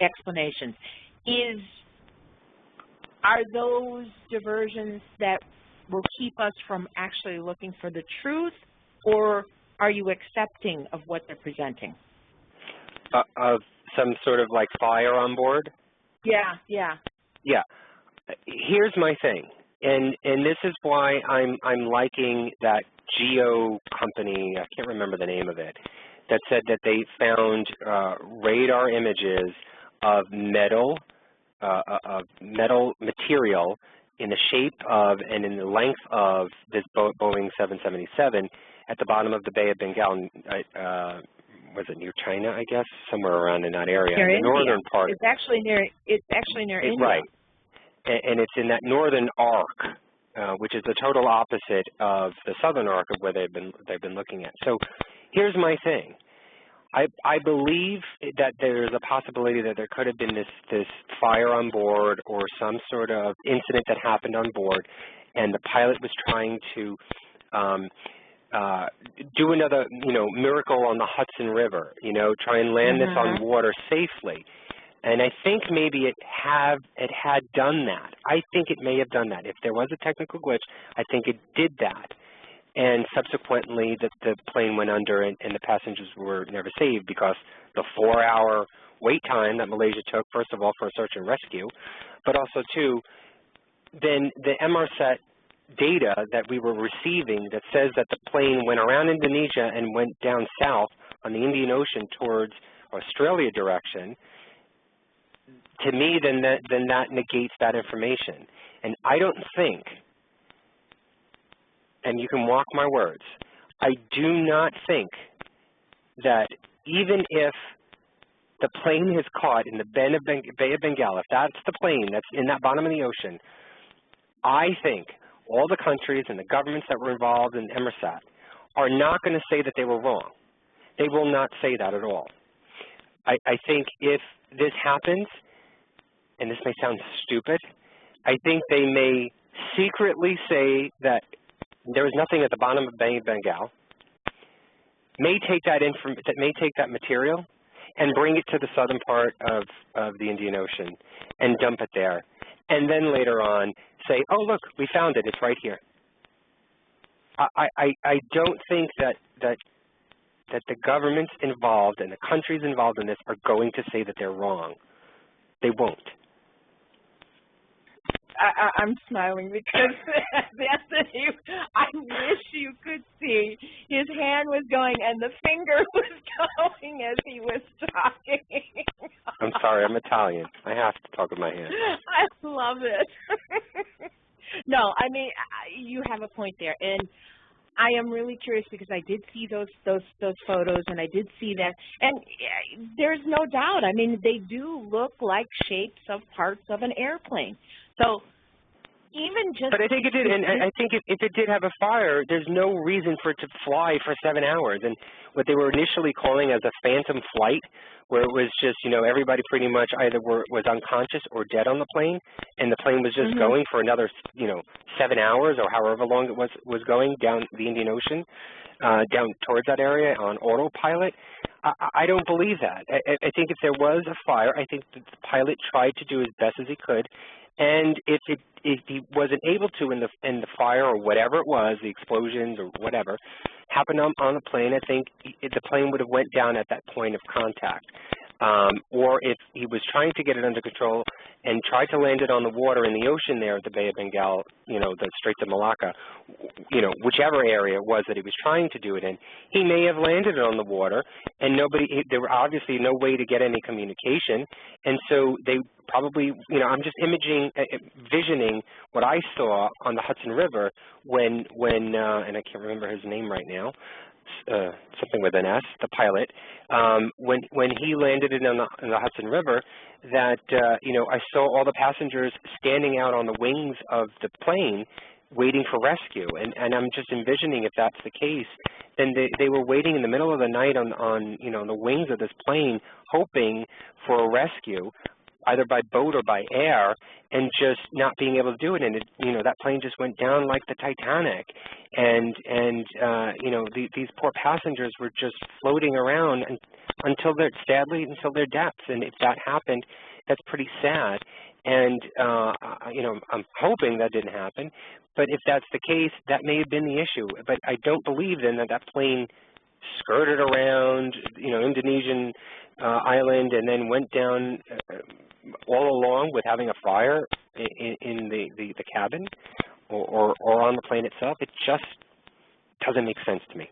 explanations? Are those diversions that will keep us from actually looking for the truth, or are you accepting of what they're presenting? Of some sort of like fire on board? Yeah. Yeah. Here's my thing, and this is why I'm liking that geo company, I can't remember the name of it, that said that they found radar images of metal material in the shape of and in the length of this Boeing 777 at the bottom of the Bay of Bengal. Was it near China, I guess? Somewhere around in that area. Near the northern part. It's actually near India. Right. And it's in that northern arc, which is the total opposite of the southern arc of where they've been looking at. So here's my thing. I believe that there's a possibility that there could have been this fire on board or some sort of incident that happened on board, and the pilot was trying to do another, miracle on the Hudson River, try and land this on water safely. And I think maybe it had done that. I think it may have done that. If there was a technical glitch, I think it did that. And subsequently, the plane went under and the passengers were never saved because the 4-hour wait time that Malaysia took, first of all, for a search and rescue, but also, too, then the MRSAT data that we were receiving that says that the plane went around Indonesia and went down south on the Indian Ocean towards Australia direction, to me, then that negates that information. And I don't think, and you can mark my words, I do not think that even if the plane is caught in the Bay of Bengal, if that's the plane that's in that bottom of the ocean, I think all the countries and the governments that were involved in MRSAT are not going to say that they were wrong. They will not say that at all. I think if this happens, and this may sound stupid, I think they may secretly say that there was nothing at the bottom of Bay of Bengal, may take that material and bring it to the southern part of the Indian Ocean and dump it there, and then later on say, oh, look, we found it, it's right here. I don't think that the governments involved and the countries involved in this are going to say that they're wrong. They won't. I'm smiling because Anthony, I wish you could see his hand was going and the finger was going as he was talking. I'm sorry, I'm Italian. I have to talk with my hands. I love it. No, I mean, you have a point there, and I am really curious because I did see those photos, and I did see that, and there's no doubt. I mean, they do look like shapes of parts of an airplane. So even just... But I think it did, and I think if it did have a fire, there's no reason for it to fly for 7 hours. And what they were initially calling as a phantom flight, where it was just, everybody pretty much either was unconscious or dead on the plane, and the plane was just going for another, 7 hours or however long it was going down the Indian Ocean, down towards that area on autopilot. I don't believe that. I think if there was a fire, I think the pilot tried to do as best as he could. And if he wasn't able to in the fire or whatever it was, the explosions or whatever, happened on the plane, I think the plane would have went down at that point of contact. or if he was trying to get it under control and tried to land it on the water in the ocean there at the Bay of Bengal, the Straits of Malacca, whichever area it was that he was trying to do it in, he may have landed it on the water, and there were obviously no way to get any communication, and so they probably, I'm just visioning what I saw on the Hudson River when and I can't remember his name right now, something with an S, the pilot, when he landed it in the Hudson River, that, I saw all the passengers standing out on the wings of the plane waiting for rescue. And I'm just envisioning, if that's the case, then they were waiting in the middle of the night on the wings of this plane, hoping for a rescue, either by boat or by air, and just not being able to do it. And that plane just went down like the Titanic. And these poor passengers were just floating around until their deaths. And if that happened, that's pretty sad. And I'm hoping that didn't happen. But if that's the case, that may have been the issue. But I don't believe then that plane skirted around, Indonesian island, and then went down all along with having a fire in the cabin or on the plane itself. It just doesn't make sense to me.